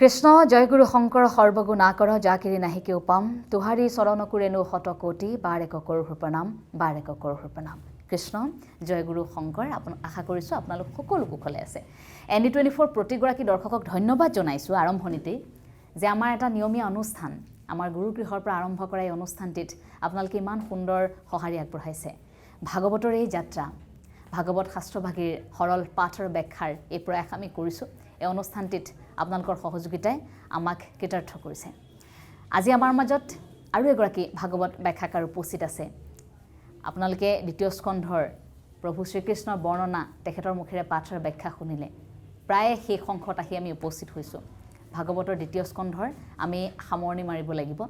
কৃষ্ণ জয় গুৰু শঙ্কৰ সৰ্বগুণাকৰ যাকিৰি নাহিকে উপাম তুহাৰী চৰণকুৰেনো শতকোটি বাৰ এক কৰোৰ প্ৰণাম বাৰ এক কৰোৰ প্ৰণাম। কৃষ্ণ জয় গুৰু শঙ্কৰ আশা কৰিছোঁ আপোনালোক সকলো কুশলে আছে। ND24 প্ৰতিগৰাকী দৰ্শকক ধন্যবাদ জনাইছোঁ আৰম্ভণিতেই যে আমাৰ এটা নিয়মীয়া অনুষ্ঠান আমাৰ গুৰুগৃহৰ পৰা আৰম্ভ কৰা এই অনুষ্ঠানটিত আপোনালোকে ইমান সুন্দৰ সঁহাৰি আগবঢ়াইছে। ভাগৱতৰ এই যাত্ৰা ভাগৱত শাস্ত্ৰভাগীৰ সৰল পাঠ আৰু ব্যাখ্যাৰ এই প্ৰয়াস আমি কৰিছোঁ। এই অনুষ্ঠানটিত আপোনালোকৰ সহযোগিতাই আমাক কৃতাৰ্থ কৰিছে। আজি আমাৰ মাজত আৰু এগৰাকী ভাগৱত ব্যাখ্যাকাৰ উপস্থিত আছে। আপোনালোকে দ্বিতীয় স্কন্ধৰ প্ৰভু শ্ৰীকৃষ্ণৰ বৰ্ণনা তেখেতৰ মুখেৰে পাঠ আৰু ব্যাখ্যা শুনিলে। প্ৰায় শেষ অংশত আহি আমি উপস্থিত হৈছোঁ। ভাগৱতৰ দ্বিতীয় স্কন্ধৰ আমি সামৰণি মাৰিব লাগিব।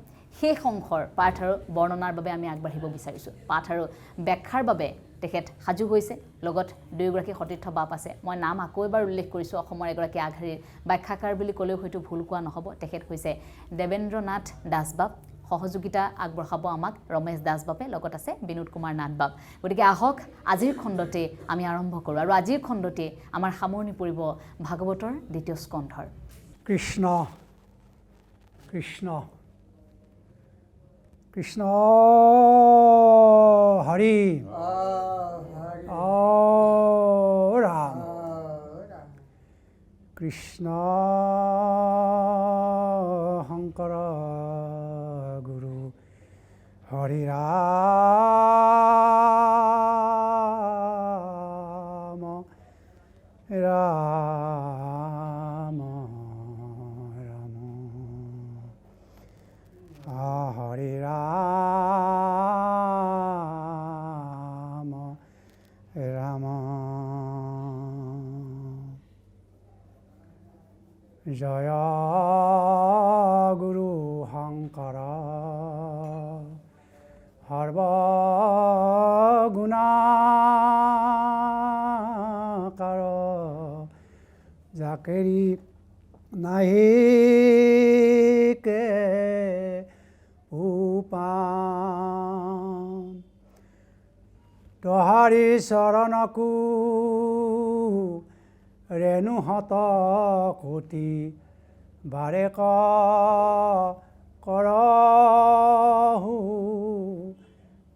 শেষ অংশৰ পাঠ আৰু বৰ্ণনাৰ বাবে আমি আগবাঢ়িব বিচাৰিছোঁ। পাঠ আৰু ব্যাখ্যাৰ বাবে তেখেত সাজু হৈছে। লগত দুয়োগৰাকী সতীৰ্থ বাপ আছে। মই নাম আকৌ এবাৰ উল্লেখ কৰিছোঁ। অসমৰ এগৰাকী আগশাৰীৰ ব্যাখ্যাকাৰ বুলি ক'লেও হয়তো ভুল কোৱা নহ'ব। তেখেত হৈছে দেৱেন্দ্ৰ নাথ দাস বাপ। সহযোগিতা আগবঢ়াব আমাক ৰমেশ দাস বাপে। লগত আছে বিনোদ কুমাৰ নাথ বাপ। গতিকে আহক আজিৰ খণ্ডতে আমি আৰম্ভ কৰোঁ আৰু আজিৰ খণ্ডতে আমাৰ সামৰণি পৰিব ভাগৱতৰ দ্বিতীয় স্কন্ধৰ। কৃষ্ণ কৃষ্ণ কৃষ্ণ হৰি ৰাম কৃষ্ণ শংকৰ গুৰু হৰি ৰাম ৰাম ৰাম হৰি ৰাম ৰাম জয় গুৰু শংকৰ সৰ্বগুণাকাৰ যাকেৰি নাহিকে উপাম তহাৰী চৰণকু ৰেণু শতকোটি বাৰে কৰহু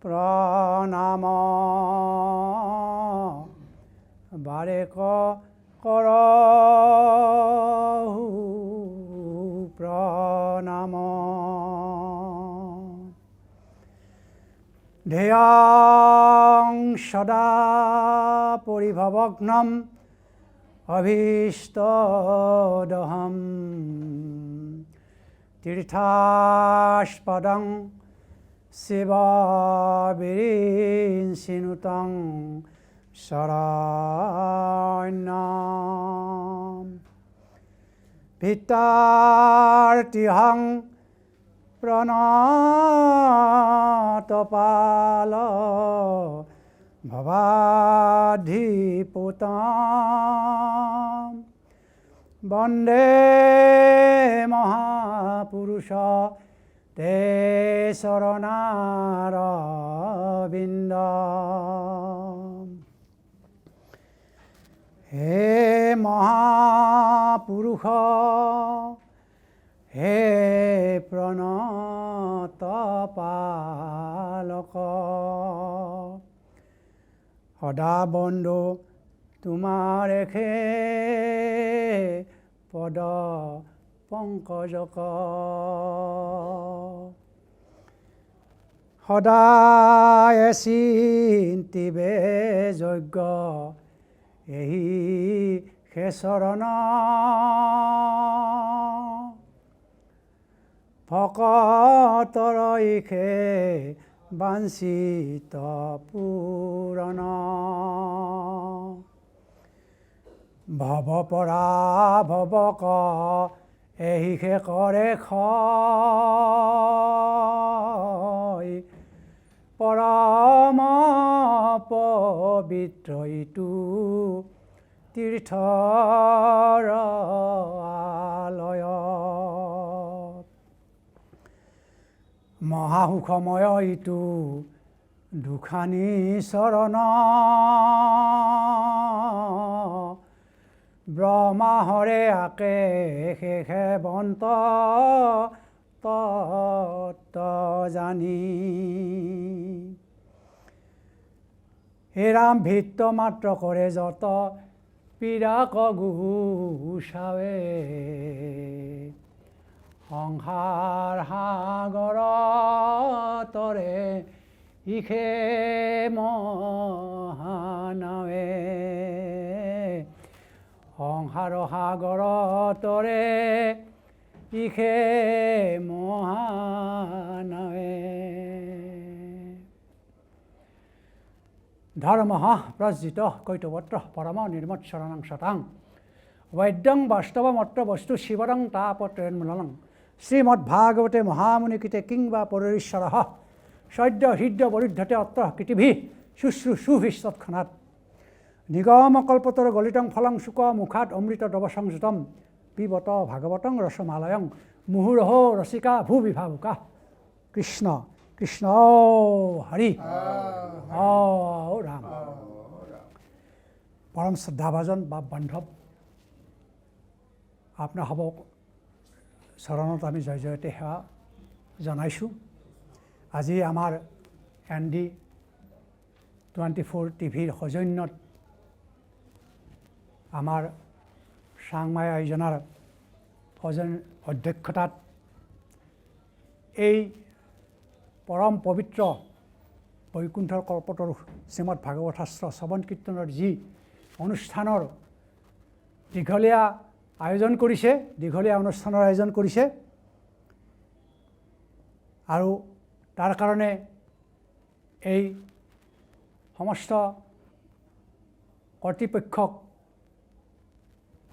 প্ৰণাম বাৰে কৰহু প্ৰণাম ধ্যেয়ং সদা পৰিভৱঘ্নম অভীষ্টদহম তীৰ্থাস্পদং শিৱবিৰিঞ্চিনুতং শৰণ্যম ভিত্তাৰ্তিহং প্ৰণতপাল ভৱাধিপোতাম বন্দে মহাপুৰুষ তে চৰণাৰবিন্দ হে মহাপুৰুষ হে প্ৰণতপালক সদা বন্দো তোমাৰেখে পদ পংকজক সদায় চিন্তিবে যজ্ঞ এহি সেচৰণ ভকতৰ ইখে বাঞ্ছিত পূৰণ ভৱ পৰা ভৱক এহিষে কৰে ক্ষয় পৰম পবিত্ৰ ইটো তীৰ্থৰ আলয় মহাসুখময় ইটো দুখানি চৰণ ব্ৰহ্মাহৰে আকে শেষে বন্ত তত্ত্ব জানি হে ৰাম ভিত্ত মাত্ৰ কৰে যত পীড়াক গুচাৱে সংসাৰ সাগৰ তৰে ইখে মহানাৱে সংসাৰ সাগৰ তৰে ইখে মহানাৱে ধৰ্ম প্ৰজিত কৈতৱত্ৰ পৰম নিৰ্মৎসৰণং শতাং বৈদ্যং বাস্তৱমত্ৰ বস্তু শিৱৰং তাপত্ৰন্মূলনং শ্ৰীমদ্ভাগৱতে মহামুনিকৃতে কিং বা পৰৰীশ্বৰ সদ্য হৃদ্য বৰুদ্ধতে অত্ৰ কৃতিভি শুশ্ৰূষুভিস্তৎক্ষণাৎ নিগমকল্পতৰ গলিতং ফলং শুক মুখাত অমৃত দৱসংযুতম পিবত ভাগৱতং ৰসমালয়ং মুহুৰহ ৰসিকা ভূবিভাবুকা কৃষ্ণ কৃষ্ণ হৰি ৰাম পৰম শ্ৰদ্ধাভাজন বা বান্ধৱ আপোনাৰ হ'ব চৰণত আমি জয় জয়তে সেৱা জনাইছোঁ আজি আমাৰ ND24 টিভিৰ সৌজন্যত আমাৰ চাংমাই আয়োজনৰ অধ্যক্ষতাত এই পৰম পবিত্ৰ বৈকুণ্ঠৰ কল্পতৰু শ্ৰীমদ ভাগৱত শাস্ত্ৰ শ্ৰৱণ কীৰ্তনৰ যি অনুষ্ঠানৰ দীঘলীয়া অনুষ্ঠানৰ আয়োজন কৰিছে আৰু তাৰ কাৰণে এই সমস্ত কৰ্তৃপক্ষক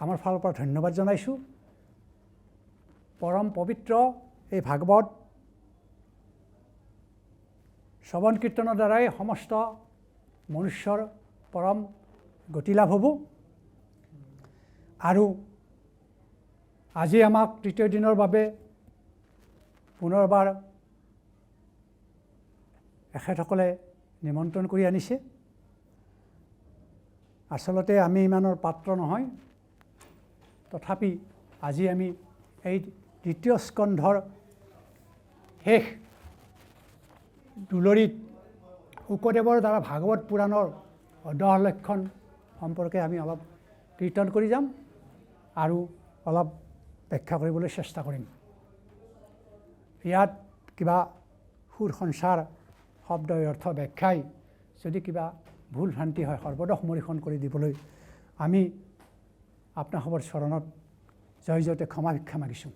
আমাৰ ফালৰ পৰা ধন্যবাদ জনাইছোঁ পৰম পবিত্ৰ এই ভাগৱত শ্ৰৱণ কীৰ্তনৰ দ্বাৰাই সমস্ত মনুষ্যৰ পৰম গতি লাভ হ'ব আৰু আজি আমাক তৃতীয় দিনৰ বাবে পুনৰবাৰ এখেতসকলে নিমন্ত্ৰণ কৰি আনিছে আচলতে আমি ইমানৰ পাত্ৰ নহয় তথাপি আজি আমি এই দ্বিতীয় স্কন্ধৰ শেষ দুলৰিত শুকদেৱৰ দ্বাৰা ভাগৱত পুৰাণৰ 10 লক্ষণ সম্পৰ্কে আমি অলপ কীৰ্তন কৰি যাম আৰু অলপ ব্যাখ্যা কৰিবলৈ চেষ্টা কৰিম ইয়াত কিবা সুৰ সঞ্চাৰ শব্দ অৰ্থ ব্যাখ্যাই যদি কিবা ভুল ভ্ৰান্তি হয় সৰ্বদা সমৰীক্ষণ কৰি দিবলৈ আমি আপোনাসৱৰ চৰণত জয় জয়তে ক্ষমা ভিক্ষা মাগিছোঁ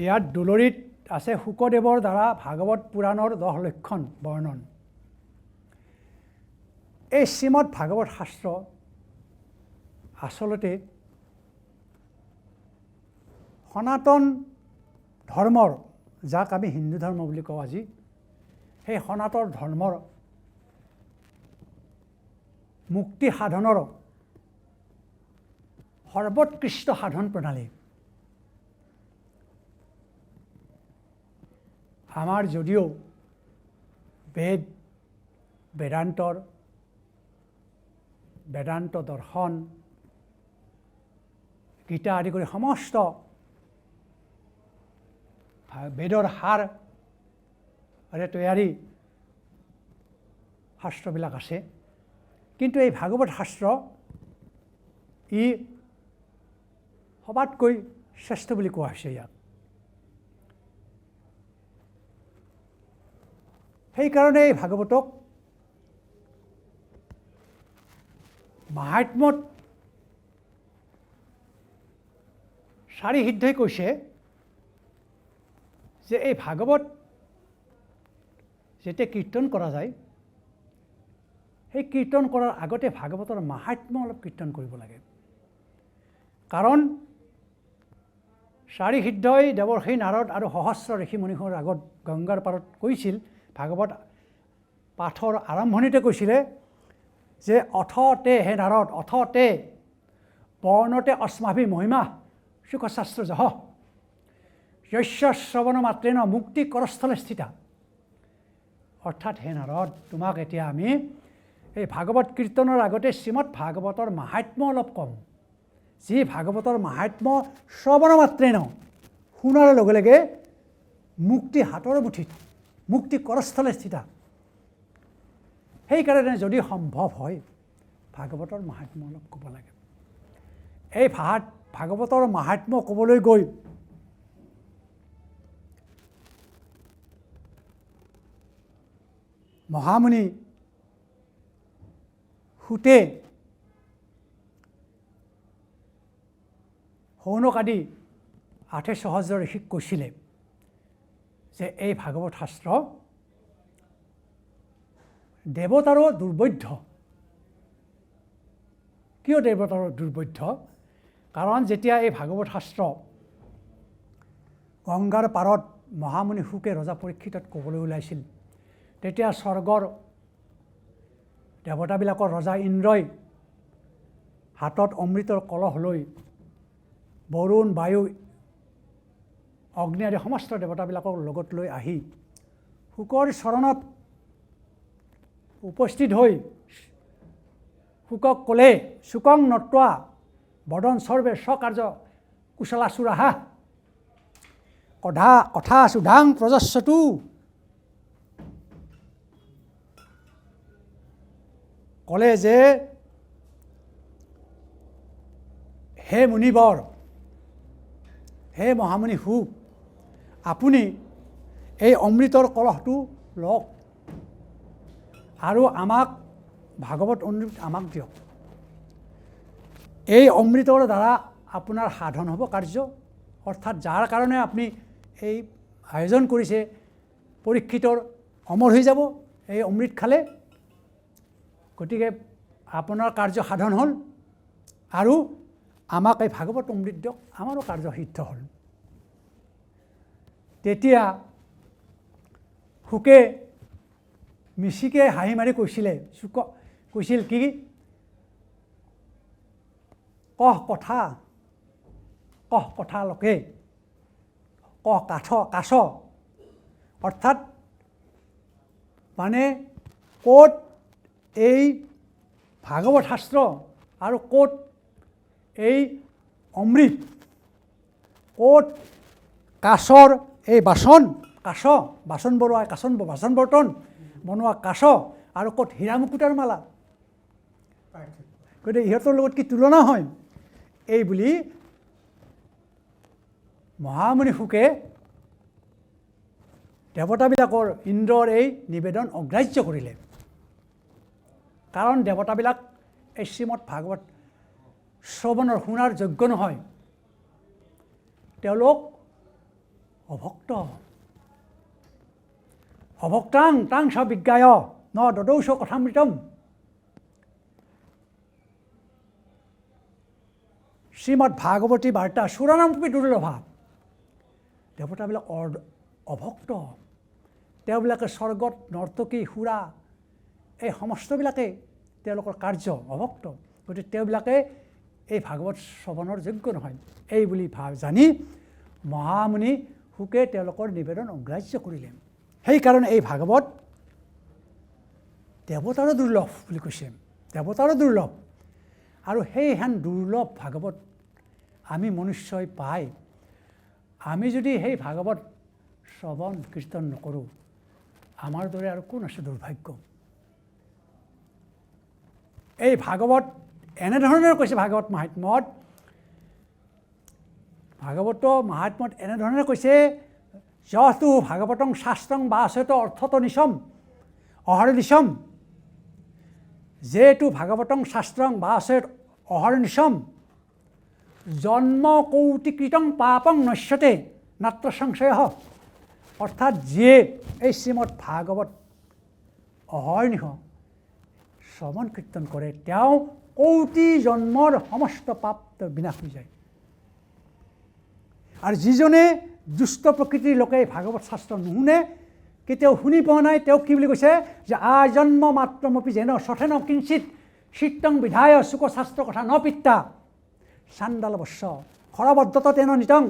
ইয়াত দুলৰিত আছে শুকদেৱৰ দ্বাৰা ভাগৱত পুৰাণৰ 10 লক্ষণ বৰ্ণন এই শ্ৰীমদ ভাগৱত শাস্ত্ৰ আচলতে সনাতন ধৰ্মৰ যাক আমি হিন্দু ধৰ্ম বুলি কওঁ আজি সেই সনাতন ধৰ্মৰ মুক্তি সাধনৰ সৰ্বোৎকৃষ্ট সাধন প্ৰণালী আমাৰ যদিও বেদান্ত দৰ্শন গীতা আদি কৰি সমস্ত বেদৰ সাৰে তৈয়াৰী শাস্ত্ৰবিলাক আছে কিন্তু এই ভাগৱত শাস্ত্ৰ ই সবাতকৈ শ্ৰেষ্ঠ বুলি কোৱা হৈছে ইয়াক সেইকাৰণে এই ভাগৱতক মাহাত্ম্যত চাৰি সিদ্ধই কৈছে যে এই ভাগৱত যেতিয়া কীৰ্তন কৰা যায় সেই কীৰ্তন কৰাৰ আগতে ভাগৱতৰ মাহাত্ম্য অলপ কীৰ্তন কৰিব লাগে কাৰণ চাৰি সিদ্ধই দেৱৰ্ষি নাৰদ আৰু সহস্ৰ ঋষি মুনিৰ আগত গংগাৰ পাৰত কৈছিল ভাগৱত পাঠৰ আৰম্ভণিতে কৈছিলে যে অথতে হে নাৰদ অথতে বৰ্ণতে অস্মাভি মহিমা সুখশাস্ত্ৰ জহ যস্য শ্ৰৱণ মাত্ৰেন মুক্তি কৰস্থলে স্থিতা অৰ্থাৎ হে নাৰদ, তোমাক এতিয়া আমি এই ভাগৱত কীৰ্তনৰ আগতে শ্ৰীমদ ভাগৱতৰ মাহাত্ম্য অলপ ক'ম। যি ভাগৱতৰ মাহাত্ম্য শ্ৰৱণ মাত্ৰেই ন শুনাৰ লগে লগে মুক্তি হাতৰ মুঠিত, মুক্তি কৰস্থলে স্থিতা। সেইকাৰণে যদি সম্ভৱ হয় ভাগৱতৰ মাহাত্ম্য অলপ ক'ব লাগে। এই ভাগৱতৰ মাহাত্ম্য ক'বলৈ গৈ মহামুনি সুতে শৌনক আদি 8 সহস্ৰ ঋষিক কৈছিলে যে এই ভাগৱত শাস্ত্ৰ দেৱতাৰো দুৰ্বোধ্য। কিয় দেৱতাৰো দুৰ্বোধ্য? কাৰণ যেতিয়া এই ভাগৱত শাস্ত্ৰ গংগাৰ পাৰত মহামুনি শুকে ৰজা পৰীক্ষিতক ক'বলৈ ওলাইছিল, তেতিয়া স্বৰ্গৰ দেৱতাবিলাকৰ ৰজা ইন্দ্ৰই হাতত অমৃতৰ কলহ লৈ বৰুণ, বায়ু, অগ্নি আদি সমস্ত দেৱতাবিলাকক লগত লৈ আহি শুকৰ চৰণত উপস্থিত হৈ শুকক ক'লে, শুকং নত্বা বদন সৰ্বে স্বকাৰ্য কুশলাসুৰাহা কথা সুধাং প্ৰজস্বতু। ক'লে যে হে মুনিবৰ, হে মহামুনি শুক, আপুনি এই অমৃতৰ কলহটো লওক আৰু আমাক ভাগৱত অমৃত আমাক দিয়ক। এই অমৃতৰ দ্বাৰা আপোনাৰ সাধন হ'ব কাৰ্য, অৰ্থাৎ যাৰ কাৰণে আপুনি এই আয়োজন কৰিছে পৰীক্ষিতৰ অমৰ হৈ যাব এই অমৃত খালে। গতিকে আপোনাৰ কাৰ্য সাধন হ'ল আৰু আমাক এই ভাগৱত অমৃত দিয়ক, আমাৰো কাৰ্য সিদ্ধ হ'ল। তেতিয়া শুকে মিচিকে হাঁহি মাৰি কৈছিল কি, কহ কথা লোকে কহ কাছ, অৰ্থাৎ মানে ক'ত এই ভাগৱত শাস্ত্ৰ আৰু ক'ত এই অমৃত, ক'ত কাছৰ এই বাচন বনোৱা বাচন বৰ্তন বনোৱা কাছ আৰু ক'ত হীৰা মুকুতাৰ মালা, গতিকে ইহঁতৰ লগত কি তুলনা হয়? এই বুলি মহামুনি শুকে দেৱতাবিলাকৰ ইন্দ্ৰৰ এই নিবেদন অগ্ৰাহ্য কৰিলে। কাৰণ দেৱতাবিলাক এই শ্ৰীমদ ভাগৱত শ্ৰৱণৰ শুনাৰ যোগ্য নহয়, তেওঁলোক অভক্ত। অভক্তাং তাং স বিজ্ঞায় ন দদৌষ কথামৃতম। শ্ৰীমদ ভাগৱতী বাৰ্তা সুৰানামপি দুৰ্লভা। দেৱতাবিলাক অভক্ত, তেওঁবিলাকে স্বৰ্গত নৰ্তকী সুৰা এই সমস্তবিলাকে তেওঁলোকৰ কাৰ্য অভক্ত, গতিকে তেওঁবিলাকে এই ভাগৱত শ্ৰৱণৰ যোগ্য নহয়। এই বুলি জানি মহামুনি শুকে তেওঁলোকৰ নিবেদন অগ্ৰাহ্য কৰিলে। সেইকাৰণে এই ভাগৱত দেৱতাৰো দুৰ্লভ বুলি কৈছে, দেৱতাৰো দুৰ্লভ। আৰু সেইহেন দুৰ্লভ ভাগৱত আমি মনুষ্যই পাই আমি যদি সেই ভাগৱত শ্ৰৱণ কীৰ্তন নকৰোঁ, আমাৰ দৰে আৰু কোন আছে দুৰ্ভাগ্য। এই ভাগৱত এনেধৰণে কৈছে, ভাগৱত মাহাত্ম্যত এনেধৰণে কৈছে, যতু ভাগৱতং শাস্ত্ৰং বাসয়ত অৰ্থত নিশম অহৰ্নিশম। যেটো ভাগৱতং শাস্ত্ৰং বাসয়ত অহৰ্নিশম জন্ম কৌটিকৃতং পাপং নশ্যতে নাত্ৰ সংশয়। অৰ্থাৎ যিয়ে এই শ্ৰীমদ ভাগৱত অহৰ্নিশ শ্ৰৱণ কীৰ্তন কৰে, তেওঁ কৌটি জন্মৰ সমস্ত পাপ বিনাশ হৈ যায়। আৰু যিজনে দুষ্ট প্ৰকৃতিৰ লোকে ভাগৱত শাস্ত্ৰ নুশুনে, কেতিয়াও শুনি পোৱা নাই, তেওঁক কি বুলি কৈছে যে আজন্ম মাত্ৰমপি যেন সঠেন কিঞ্চিত চিত্তং বিধায় চুক শাস্ত্ৰ কথা ন পিত্তা চাণ্ডাল বস্য খৰবদ্ধত তেন নিতং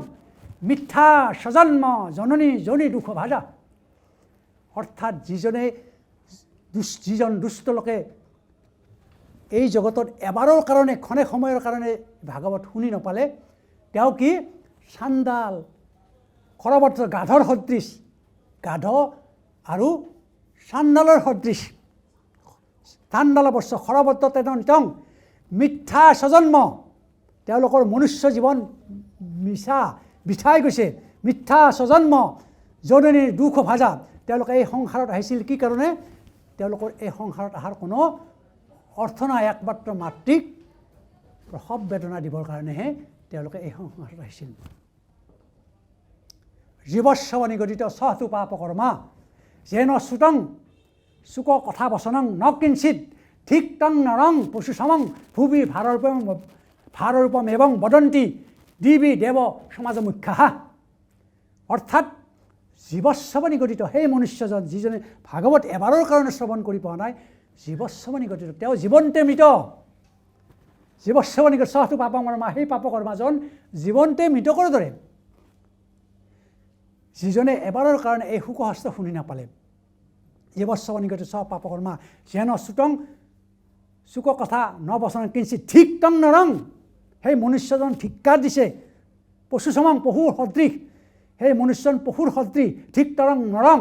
মিথ্যা সজন্ম জননী জনী দুখ ভাজা। অৰ্থাৎ যিজন দুষ্ট লোকে এই জগতত এবাৰৰ কাৰণে ক্ষণে সময়ৰ কাৰণে ভাগৱত শুনি নাপালে তেওঁ কি চাণ্ডাল খৰবত্ৰ গাধৰ সদৃশ গাধ আৰু চাণ্ডালৰ সদৃশ চাণ্ডাল বৰ্ষ খৰবত্ৰ তেনং মিথ্যা স্বজন্ম তেওঁলোকৰ মনুষ্য জীৱন বিছাই গৈছে মিথ্যা স্বজন্ম জননীৰ দুখ ভাজা তেওঁলোকে এই সংসাৰত আহিছিল কি কাৰণে তেওঁলোকৰ এই সংসাৰত অহাৰ কোনো অৰ্থ নাই একমাত্ৰ মাতৃক প্ৰসৱ বেদনা দিবৰ কাৰণেহে তেওঁলোকে এই সংসাৰত আহিছিল জীৱস্ব নিগদিত সহতু পাপ কৰ্মা যেন শ্ৰুতং চুক কথা বচনং ন কিঞ্চিত ঠিক টং নৰং পশু সমং ভুবি ভাৰৰূপম এবং বদন্তি দিবি দেৱ সমাজ মুখ্যা অৰ্থাৎ জীৱস্ব নিগদিত সেই মনুষ্যজন যিজনে ভাগৱত এবাৰৰ কাৰণে শ্ৰৱণ কৰি পোৱা নাই জীৱস্ব নিগদিত তেওঁ জীৱন্তে মৃত জীৱস্ব নিগদিত সহতু পাপ কৰ্মা সেই পাপ কৰ্মাজন জীৱন্তে মৃতকৰ দৰে যিজনে এবাৰৰ কাৰণে এই সুকহস্ত শুনি নাপালে জীৱস্ব নিগদিত সহ পাপ কৰ্মা যেন শ্ৰুতং চুক কথা নবচন কিঞ্চিত ঠিক টং নৰং সেই মনুষ্যজন ধিক্কাৰ দিছে পশু সমাং পশুৰ সদৃশ সেই মনুষ্যজন পশুৰ সদৃশ ঠিক তৰং নৰং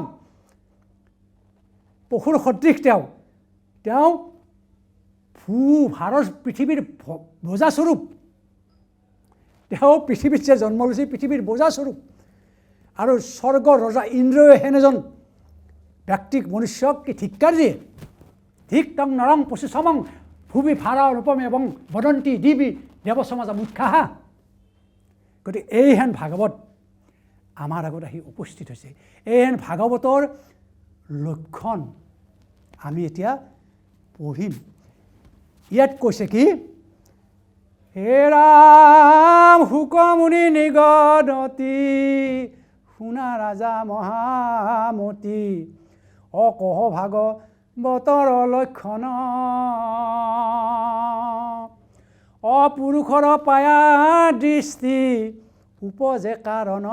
পশুৰ সদৃশ তেওঁ ভাৰৰ পৃথিৱীৰ বোজাস্বৰূপ তেওঁ পৃথিৱীত যে জন্ম লৈছে পৃথিৱীৰ বোজাস্বৰূপ আৰু স্বৰ্গৰ ৰজা ইন্দ্ৰই সেনেজন ব্যক্তিক মনুষ্যক কি ধিক্কাৰ দিয়ে ঠিক টং নৰং পশু সমং ভুবি ভাৰা ৰূপম এবং বদন্তি দিবি দেৱ সমাজ মুখ্যা গতিকে এইহেন ভাগৱত আমাৰ আগত আহি উপস্থিত হৈছে এইহেন ভাগৱতৰ লক্ষণ আমি এতিয়া পঢ়িম ইয়াত কৈছে কি হে ৰাম শুকমুনি নিগদতি শুনা ৰাজা মহামতি অকহ ভাগৱতৰ লক্ষণ অপুৰুষৰ পায়া দৃষ্টি উপজে কাৰণ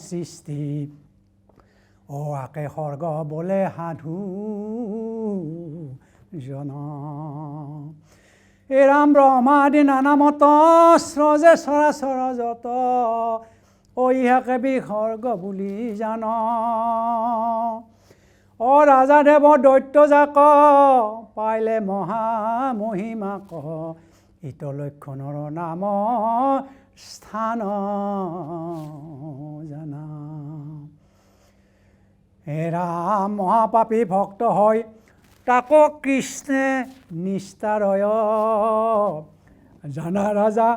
সৃষ্টি আকে স্বৰ্গ বোলে সাধু জন এই ৰাম ব্ৰহ্মাদি নানামত স্ৰজে চৰাচৰ যত ইহাকে বিসৰ্গ বুলি জান ৰাজাদেৱ দৈত্য যাক পাইলে মহামহিমা কহ ইত লক্ষণৰ নাম স্থান জানা হে ৰাম মহাপাপী ভক্ত হয় তাকো কৃষ্ণে নিস্তাৰয় জানা ৰাজা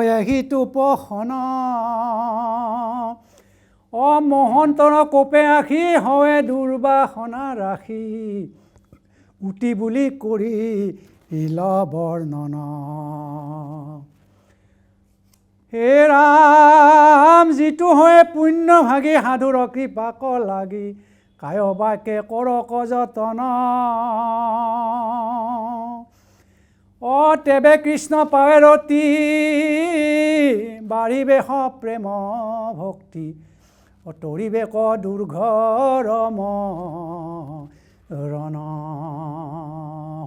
এহিতো পহন মহন্তৰ কোপে আখি হয় দুৰ্বাসনা ৰাখি উটি বুলি কৰি ইল বৰ্ণন হে ৰাম যিটো হয় পুণ্যভাগী সাধুৰ কৃপাক লাগি কায় বাকে কৰক যতন তেবে কৃষ্ণ পাৱে ৰতি বাঢ়িবে প্ৰেম ভক্তি তৰিবে ক দুৰ্ঘৰম ৰণ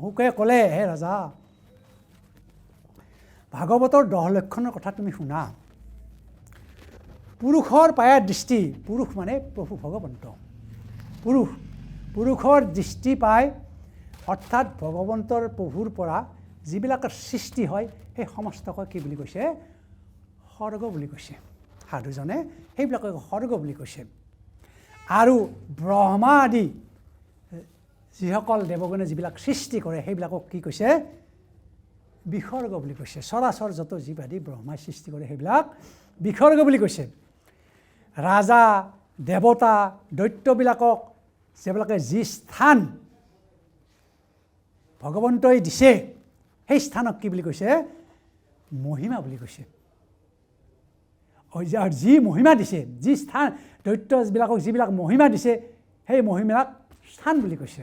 শুকে ক'লে হে ৰাজা ভাগৱতৰ 10 লক্ষণৰ কথা তুমি শুনা পুৰুষৰ পায়া দৃষ্টি পুৰুষ মানে প্ৰভু ভগৱন্ত পুৰুষৰ দৃষ্টি পাই অৰ্থাৎ ভগৱন্তৰ প্ৰভুৰ পৰা যিবিলাকৰ সৃষ্টি হয় সেই সমস্তক কি বুলি কৈছে স্বৰ্গ বুলি কৈছে সাধুজনে সেইবিলাকক স্বৰ্গ বুলি কৈছে আৰু ব্ৰহ্মা আদি যিসকল দেৱগণে যিবিলাক সৃষ্টি কৰে সেইবিলাকক কি কৈছে বিসৰ্গ বুলি কৈছে চৰাচৰ যত জীৱ আদি ব্ৰহ্মাই সৃষ্টি কৰে সেইবিলাক বিসৰ্গ বুলি কৈছে ৰাজা দেৱতা দৈত্যবিলাকক যিবিলাকে যি স্থান ভগৱন্তই দিছে সেই স্থানক কি বুলি কৈছে মহিমা বুলি কৈছে যি মহিমা দিছে যি স্থান দৈত্যবিলাকক যিবিলাক মহিমা দিছে সেই মহিমাক স্থান বুলি কৈছে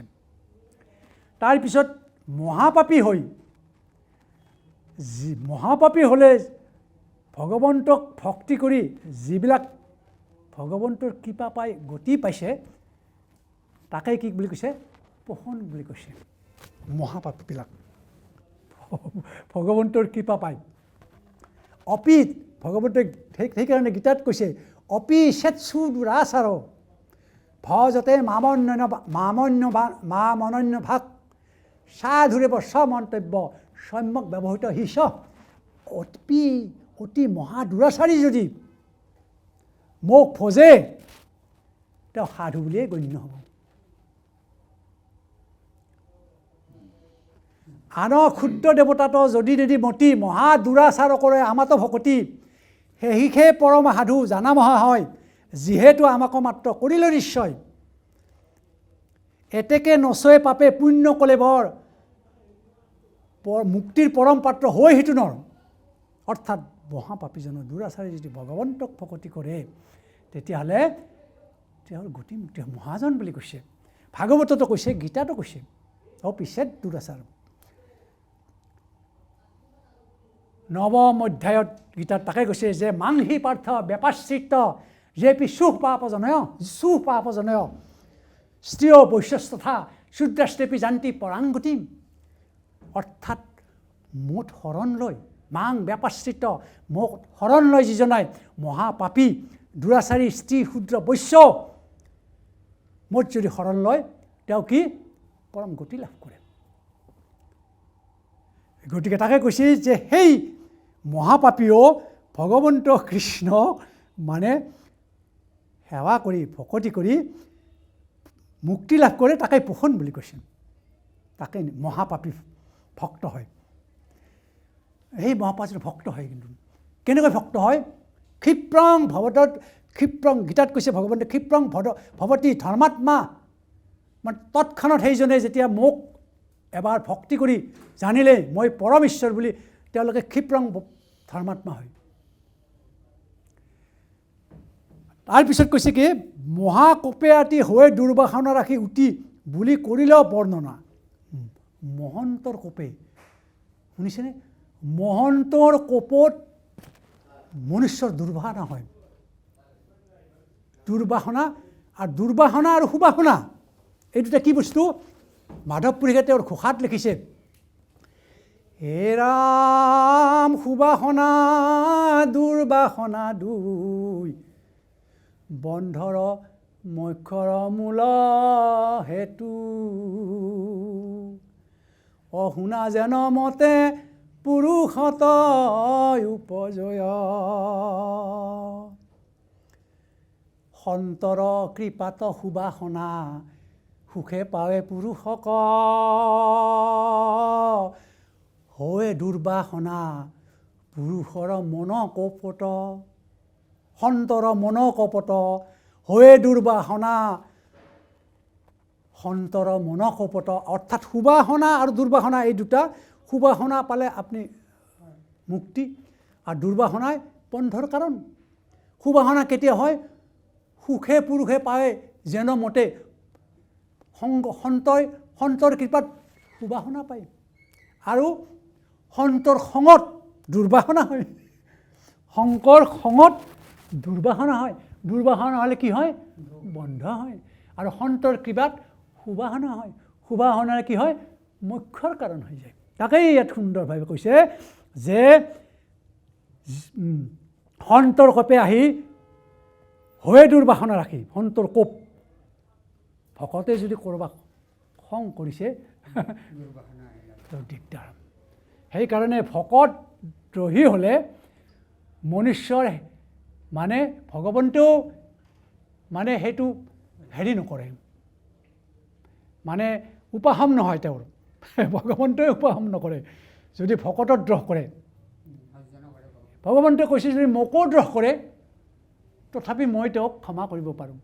তাৰপিছত মহাপাপী হ'লে ভগৱন্তক ভক্তি কৰি যিবিলাক ভগৱন্তৰ কৃপা পাই গতি পাইছে তাকে কি বুলি কৈছে? পোষণ বুলি কৈছে। মহাপাপীবিলাক ভগৱন্তৰ কৃপা পায়। অপিত ভগৱন্তই সেইকাৰণে গীতাত কৈছে অপি চেৎসু দুৰাচাৰ ভজতে মামন্য ভাগ সাধুৰেব স্বমন্তব্য সম্যক ব্যৱহৃত হিস। অতি মহাদুৰাচাৰী যদি মোক ভজে তেওঁ সাধু বুলিয়ে গণ্য হ'ব। আন ক্ষুদ্ৰ দেৱতাটো যদি মতি মহাদুৰাচাৰ কৰে আমাতো ভকতি সেহিষে পৰম সাধু জানা মহা হয় যিহেতু আমাকো মাত্ৰ কৰিলে নিশ্চয়। এতেকে নচয়ে পাপে পুণ্য কলে বৰ মুক্তিৰ পৰম পাত্ৰ হৈ সেইটো নৰ। অৰ্থাৎ মহাপাপীজনৰ দুৰাচাৰী যদি ভগৱন্তক ভকতি কৰে তেতিয়াহ'লে তেওঁৰ গতি মুক্তি মহাজন বুলি কৈছে। ভাগৱততো কৈছে, গীতাতো কৈছে অপিছেদ দুৰাচাৰ। নৱম অধ্যায়ত গীতাত তাকে কৈছে যে মাংহি পাৰ্থ বেপাশ্চিত যেপি সুপাপজনয় স্ত্ৰীয় বৈশ্যস্তথা শুদ্ৰাষ্টেপি জান্তি পৰাংগতিম। অৰ্থাৎ মোট শৰণ লৈ মাং বেপাশ্চিত মোক শৰণ লৈ যিজনাই মহাপাপী দুৰাচাৰী স্ত্ৰী শূদ্ৰ বৈশ্য মোট যদি শৰণ লয় তেওঁ কি পৰম গতি লাভ কৰে। গতিকে তাকে কৈছে যে সেই মহাপাপীও ভগৱন্ত কৃষ্ণক মানে সেৱা কৰি ভকতি কৰি মুক্তি লাভ কৰে, তাকে পোষণ বুলি কৈছে। তাকে মহাপাপী ভক্ত হয়। সেই মহাপাপীৰ ভক্ত হয়। কিন্তু কেনেকৈ ভক্ত হয়? ক্ষিপ্ৰং ভৱতত ক্ষিপ্ৰং গীতাত কৈছে ভগৱন্তই ক্ষিপ্ৰং ভৱতী ধৰ্মাত্মা মানে তৎক্ষণত সেইজনে যেতিয়া মোক এবাৰ ভক্তি কৰি জানিলে মই পৰম ঈশ্বৰ বুলি তেওঁলোকে ক্ষিপ্ৰং ধৰ্মাত্মা হয়। তাৰপিছত কৈছে কি মহাকোপে আতি হৈ দুৰ্বাসনা ৰাখি উঠি বুলি কৰিলেও বৰ্ণনা। মহন্তৰ কোপে শুনিছেনে? মহন্তৰ কোপত মনুষ্যৰ দুৰ্বাসনা হয়। দুৰ্বাসনা আৰু সুবাসনা এই দুটা কি বস্তু? মাধৱ পুৰুষে তেওঁৰ ঘোষাত লিখিছে হে ৰাম সুবাসনা দুৰ্বাসনা দুই বন্ধৰ মক্ষৰ মূল হেতু অশুনা যেন মতে পুৰুষত উপজয় সন্তৰ কৃপাত সুবাসনা সুখে পাৱে পুৰুষক হৈ দুৰ্বাসনা পুৰুষৰ মন কপট। সন্তৰ মন কপট হৈ দুৰ্বাসনা সন্তৰ মন কপট। অৰ্থাৎ সুবাসনা আৰু দুৰ্বাসনা এই দুটা। সুবাসনা পালে আপুনি মুক্তি আৰু দুৰ্বাসনাই বন্ধৰ কাৰণ। সুবাসনা কেতিয়া হয়? সুখে পুৰুষে পায় যেন মতে সন্তৰ কৃপাত সুবাসনা পায় আৰু সন্তৰ খঙত দুৰ্বাসনা হয়। শংকৰ খঙত দুৰ্বাসনা হয়। দুৰ্বাসনা হ'লে কি হয়? বন্ধ হয়। আৰু সন্তৰ কৃপাত সুবাসনা হয়। সুবাসনাৰে কি হয়? মুখ্যৰ কাৰণ হৈ যায়। তাকেই ইয়াত সুন্দৰভাৱে কৈছে যে সন্তৰ কোপে আহি হৈ দুৰ্বাসনা ৰাখি সন্তৰ কোপ ভকতে যদি কৰবাক খং কৰিছে দিগদাৰ। সেইকাৰণে ভকত দ্ৰোহী হ'লে মনুষ্যৰ মানে ভগৱন্তেও মানে সেইটো হেৰি নকৰে, মানে উপাসম নহয় তেওঁৰ। ভগৱন্তই উপাসম নকৰে যদি ভকতৰ দ্ৰোহ কৰে। ভগৱন্তই কৈছে যদি মোকো দ্ৰোহ কৰে তথাপি মই তেওঁক ক্ষমা কৰিব পাৰোঁ,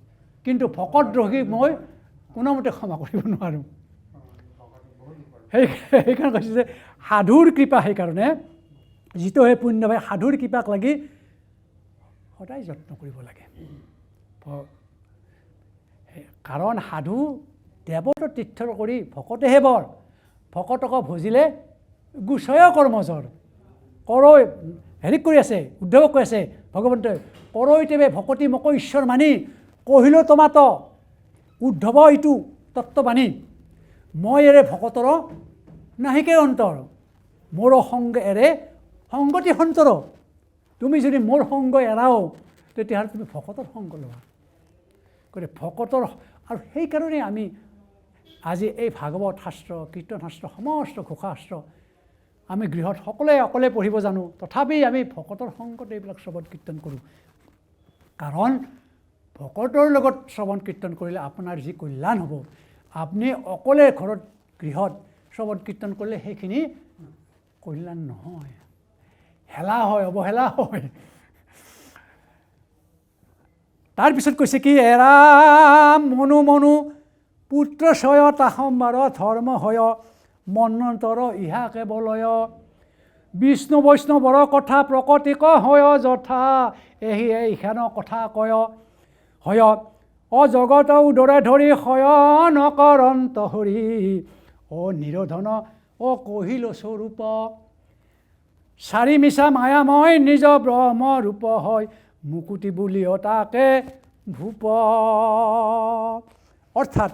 কিন্তু ভকত দ্ৰোহীক মই কোনোমতে ক্ষমা কৰিব নোৱাৰোঁ। সেইকাৰণে কৈছে যে সাধুৰ কৃপা, সেইকাৰণে যিটো সেই পুণ্য ভাই সাধুৰ কৃপাক লাগি সদায় যত্ন কৰিব লাগে। কাৰণ সাধু দেৱত তীৰ্থ কৰি ভকতেহে বৰ, ভকতক ভজিলে গুচয় কৰ্মজৰ। কৰৈ হেৰি কৰি আছে, উদ্ধৱক কৈ আছে ভগৱন্তই, কৰৈ তেৱে ভকতি মক ঈশ্বৰ মানি কহিলো তোমাত উদ্ধৱ ইটো তত্ত্ববাণী মই এৰে ভকতৰ নাহিকে অন্তৰ মোৰ সংগ এৰে সংগতি সন্তৰ তুমি যদি মোৰ সংগ এৰাও তেতিয়াহ'লে তুমি ভকতৰ সংগ ল'বা গতিকে ভকতৰ আৰু সেইকাৰণে আমি আজি এই ভাগৱত শাস্ত্ৰ কীৰ্তন শাস্ত্ৰ সমস্ত ঘোষা শাস্ত্ৰ আমি গৃহত সকলোৱে অকলে পঢ়িব জানো তথাপি আমি ভকতৰ সংগত এইবিলাক শ্ৰৱণ কীৰ্তন কৰোঁ কাৰণ ভকতৰ লগত শ্ৰৱণ কীৰ্তন কৰিলে আপোনাৰ যি কল্যাণ হ'ব আপুনি অকলে ঘৰত গৃহত শ্ৰৱণ কীৰ্তন কৰিলে সেইখিনি কল্যাণ নহয় হেলা হয় অৱহেলা হয় তাৰপিছত কৈছে কি এৰা মনু মনু পুত্ৰ ছয় তাসম্বাৰ ধৰ্ম হয় মন্বন্তৰ ইহা কেৱলয় বিষ্ণু বৈষ্ণৱৰ কথা প্ৰকটিক হয় যথা এহি এইখান কথা কয় হয় অজগত উদৰে ধৰি শয়ন কৰন্ত হৰি নিৰোধন কহিল স্বৰূপ চাৰি মিছা মায়াময় নিজ ব্ৰহ্ম ৰূপ হয় মুকুতি বুলিও তাকে ভূপ অৰ্থাৎ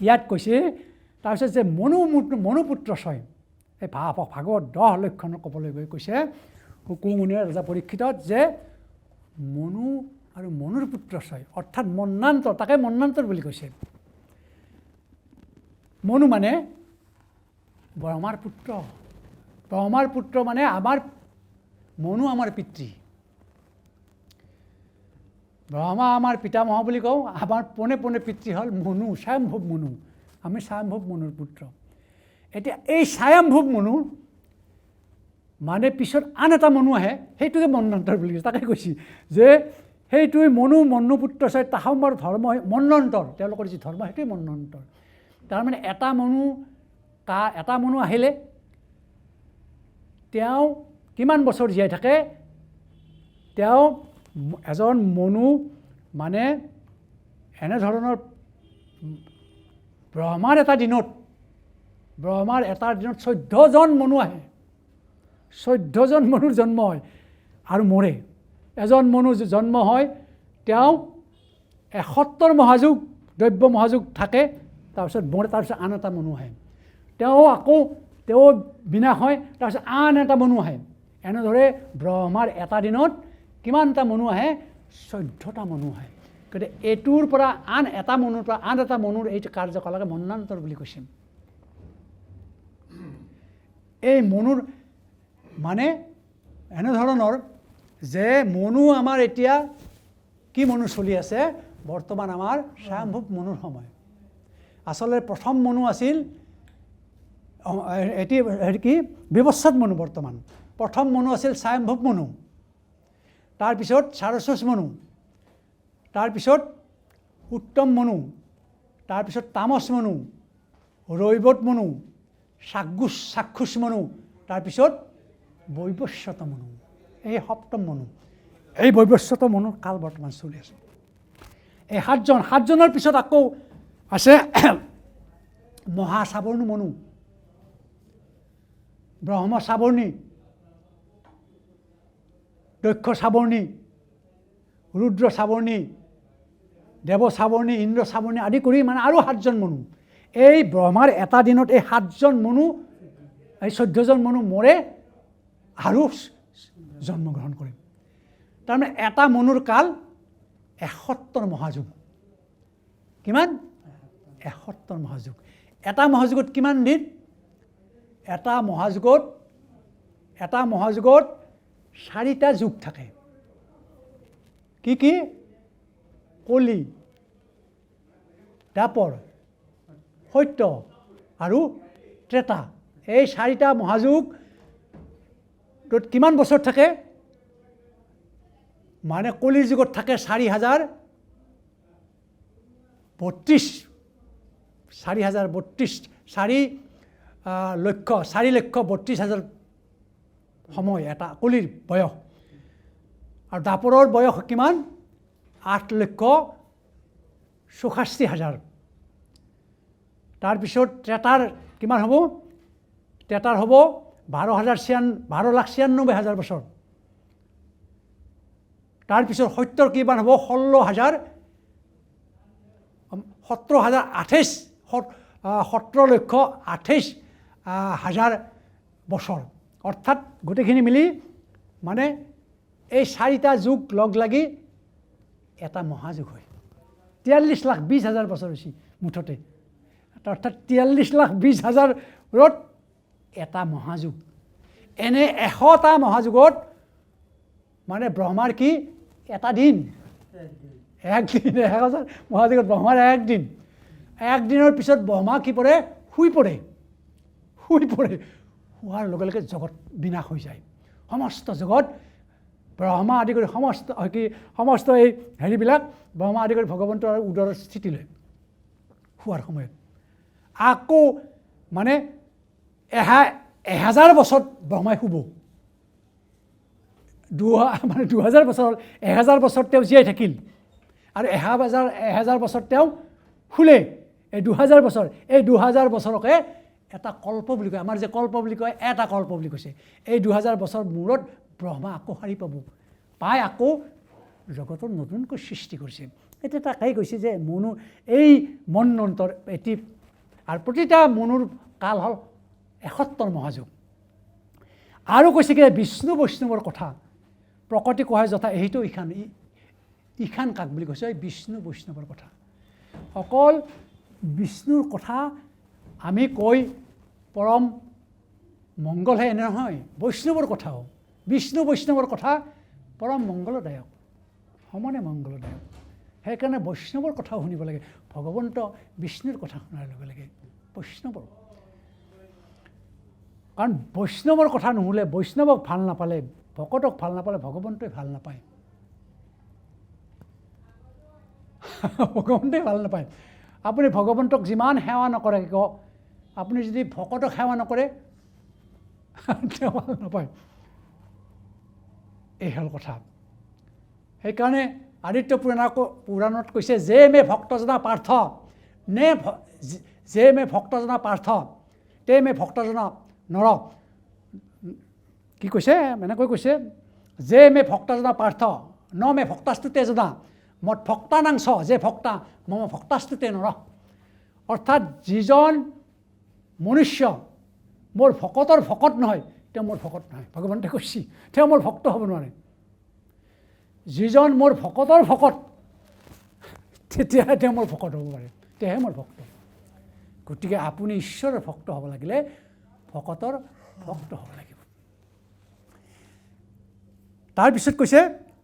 ইয়াত কৈছে তাৰপিছত যে মনুপুত্ৰ ছয় এই ভাগৱত 10 লক্ষণৰ ক'বলৈ গৈ কৈছে কুমুনিয়ে ৰজা পৰীক্ষিতত যে মনু আৰু মনুৰ পুত্ৰ ছয় অৰ্থাৎ মন্নান্তৰ তাকে মন্নান্তৰ বুলি কৈছে মনু মানে ব্ৰহ্মাৰ পুত্ৰ মানে আমাৰ মনু আমাৰ পিতৃ ব্ৰহ্মা আমাৰ পিতামহ বুলি কওঁ আমাৰ পোনে পোনে পিতৃ হ'ল মনু স্বয়ম্ভৱ মনু আমি স্বয়ম্ভৱ মনুৰ পুত্ৰ এতিয়া এই স্বয়ম্ভৱ মনু মানে পিছত আন এটা মনু আহে সেইটোকে মন্বন্তৰ বুলি কৈছে তাকে কৈছে যে সেইটোৱে মনু পুত্ৰ ছয় তাসম্বাৰ ধৰ্ম মন্বন্তৰ তেওঁলোকৰ যি ধৰ্ম সেইটোৱে মন্বন্তৰ তাৰমানে এটা মনু আহিলে তেওঁ কিমান বছৰ জীয়াই থাকে তেওঁ এজন মনু মানে এনেধৰণৰ ব্ৰহ্মাৰ এটা দিনত 14জন মনু আহে 14জন মনুৰ জন্ম হয় আৰু মৰে এজন মনু জন্ম হয় তেওঁ 71 মহাযুগ দ্ৰব্য মহাযুগ থাকে তাৰপিছত মৰে তাৰপিছত আন এটা মনু আহে তেওঁ বিনাশ হয় তাৰপিছত আন এটা মনু আহে এনেদৰে ব্ৰহ্মাৰ এটা দিনত কিমানটা মনু আহে 14টা মনু আহে গতিকে এইটোৰ পৰা আন এটা মনুৰ এই কাৰ্যকলাপে মন্বন্তৰ বুলি কৈছে এই মনুৰ মানে এনেধৰণৰ যে মনু আমাৰ এতিয়া কি মনু চলি আছে বৰ্তমান আমাৰ স্বয়ম্ভৱ মনুৰ সময় আচলতে প্ৰথম মনু আছিল এটি কি বিৱস্বাদ মনু বৰ্তমান প্ৰথম মনু আছিল স্বয়ম্ভৱ মনু তাৰপিছত সাৰস্বত মনু তাৰপিছত উত্তম মনু তাৰপিছত তামস মনু ৰৈৱত মনু চাক্ষুষ মনু তাৰপিছত বৈৱস্বত মনু এই সপ্তম মনু এই বৈৱস্বত মনুৰ কাল বৰ্তমান চলি আছে এই সাতজনৰ পিছত আকৌ আছে মহাসাৱৰ্ণ মনু ব্ৰহ্ম সাৱৰ্ণী দক্ষ সাৱৰ্ণী ৰুদ্ৰ সাৱৰ্ণী দেৱ সাৱৰ্ণী ইন্দ্ৰ সাৱৰ্ণী আদি কৰি মানে আৰু 7জন মনু এই ব্ৰহ্মাৰ এটা দিনত এই 7জন মনু এই 14জন মনু মৰে আৰু জন্মগ্ৰহণ কৰে তাৰমানে এটা মনুৰ কাল 71 মহাযুগ কিমান 71 মহাযুগ এটা মহাযুগত কিমান দিন এটা মহাযুগত 4টা যুগ থাকে কি কলি দ্বাপৰ সত্য আৰু ত্ৰেতা এই 4টা মহাযুগ কিমান বছৰ থাকে মানে কলিৰ যুগত থাকে 4,032 4,32,000 সময় এটা কলিৰ বয়স আৰু দ্বাপৰৰ বয়স কিমান 8,64,000 তাৰপিছত ত্ৰেতাৰ কিমান হ'ব ত্ৰেতাৰ হ'ব 12,96,000 বছৰ তাৰপিছত সত্যৰ কিমান হ'ব 17,28,000 বছৰ, অৰ্থাৎ গোটেইখিনি মিলি মানে এই 4টা যুগ লগ লাগি এটা মহাযুগ হয়। 43,20,000 বছৰ হৈছে মুঠতে, অৰ্থাৎ 43,20,000ত এটা মহাযুগ। এনে 100টা মহাযুগত মানে ব্ৰহ্মাৰ কি এটা দিন, একদিন। 1000 মহাযুগত ব্ৰহ্মাৰ একদিন, একদিনৰ পিছত ব্ৰহ্মা কি পৰে, শুই পৰে। শোৱাৰ লগে লগে জগত বিনাশ হৈ যায়। সমস্ত জগত ব্ৰহ্মা আদি কৰি সমস্ত এই হেৰিবিলাক ব্ৰহ্মা আদি কৰি ভগৱন্তৰ উদৰৰ স্থিতি লয় শোৱাৰ সময়ত। আকৌ মানে 1000 বছৰত ব্ৰহ্মাই শুব। 2000 বছৰ, 1000 বছৰ তেওঁ জীয়াই থাকিল আৰু 1000 বছৰ তেওঁ শুলে। এই 2000 বছৰ, এই 2000 বছৰকে এটা কল্প বুলি কয়। আমাৰ যে কল্প বুলি কয়, এটা কল্প বুলি কৈছে। এই 2000 বছৰ মূৰত ব্ৰহ্মা আকৌ সাৰি পাই আকৌ জগতৰ নতুনকৈ সৃষ্টি কৰিছে। এতিয়া তাকেই কৈছে যে মনু এই মন্বন্তৰ এটি আৰু প্ৰতিটা মনুৰ কাল হ'ল 71 মহাযুগ। আৰু কৈছে কি বিষ্ণু বৈষ্ণৱৰ কথা প্ৰকৃতি কোৱা যথা এইটো ঈশান কাক বুলি কৈছে, বিষ্ণু বৈষ্ণৱৰ কথা। অকল বিষ্ণুৰ কথা আমি কৈ পৰম মংগলহে এনে নহয়, বৈষ্ণৱৰ কথাও, বিষ্ণু বৈষ্ণৱৰ কথা পৰম মংগলদায়ক, সমানে মংগলদায়ক। সেইকাৰণে বৈষ্ণৱৰ কথাও শুনিব লাগে। ভগৱন্ত বিষ্ণুৰ কথা শুনাৰ লগে লগে বৈষ্ণৱৰ, কাৰণ বৈষ্ণৱৰ কথা নুশুলে, বৈষ্ণৱক ভাল নাপালে, ভকতক ভাল নাপালে ভগৱন্তই ভাল নাপায়। ভগৱন্তই ভাল নাপায়। আপুনি ভগৱন্তক যিমান সেৱা নকৰে কওক, আপুনি যদি ভকতক সেৱা নকৰে তেওঁ ভাল নাপায়। এই হ'ল কথা। সেইকাৰণে আদিত্য পুৰাণত কৈছে যে মে ভক্তজনা পাৰ্থ নে যে মে ভক্তজনা পাৰ্থ তে মে ভক্তজনা নৰ। কি কৈছে, এনেকৈ কৈছে যে মে ভক্তজনা পাৰ্থ ন মে ভক্তাস্তু তে জনা মত ভক্তানাংশ যে ভক্তা মম ভক্তাস্তু তে নৰ। অৰ্থাৎ যিজন মনুষ্য মোৰ ভকতৰ ভকত নহয় তেওঁ মোৰ ভকত নহয়। ভগৱন্তে কৈছে তেওঁ মোৰ ভক্ত হ'ব নোৱাৰে। যিজন মোৰ ভকতৰ ভকত তেতিয়াহে তেওঁ মোৰ ভকত হ'ব পাৰে, তেতিয়াহে মোৰ ভক্ত। গতিকে আপুনি ঈশ্বৰৰ ভক্ত হ'ব লাগিলে ভকতৰ ভক্ত হ'ব লাগিব। তাৰপিছত কৈছে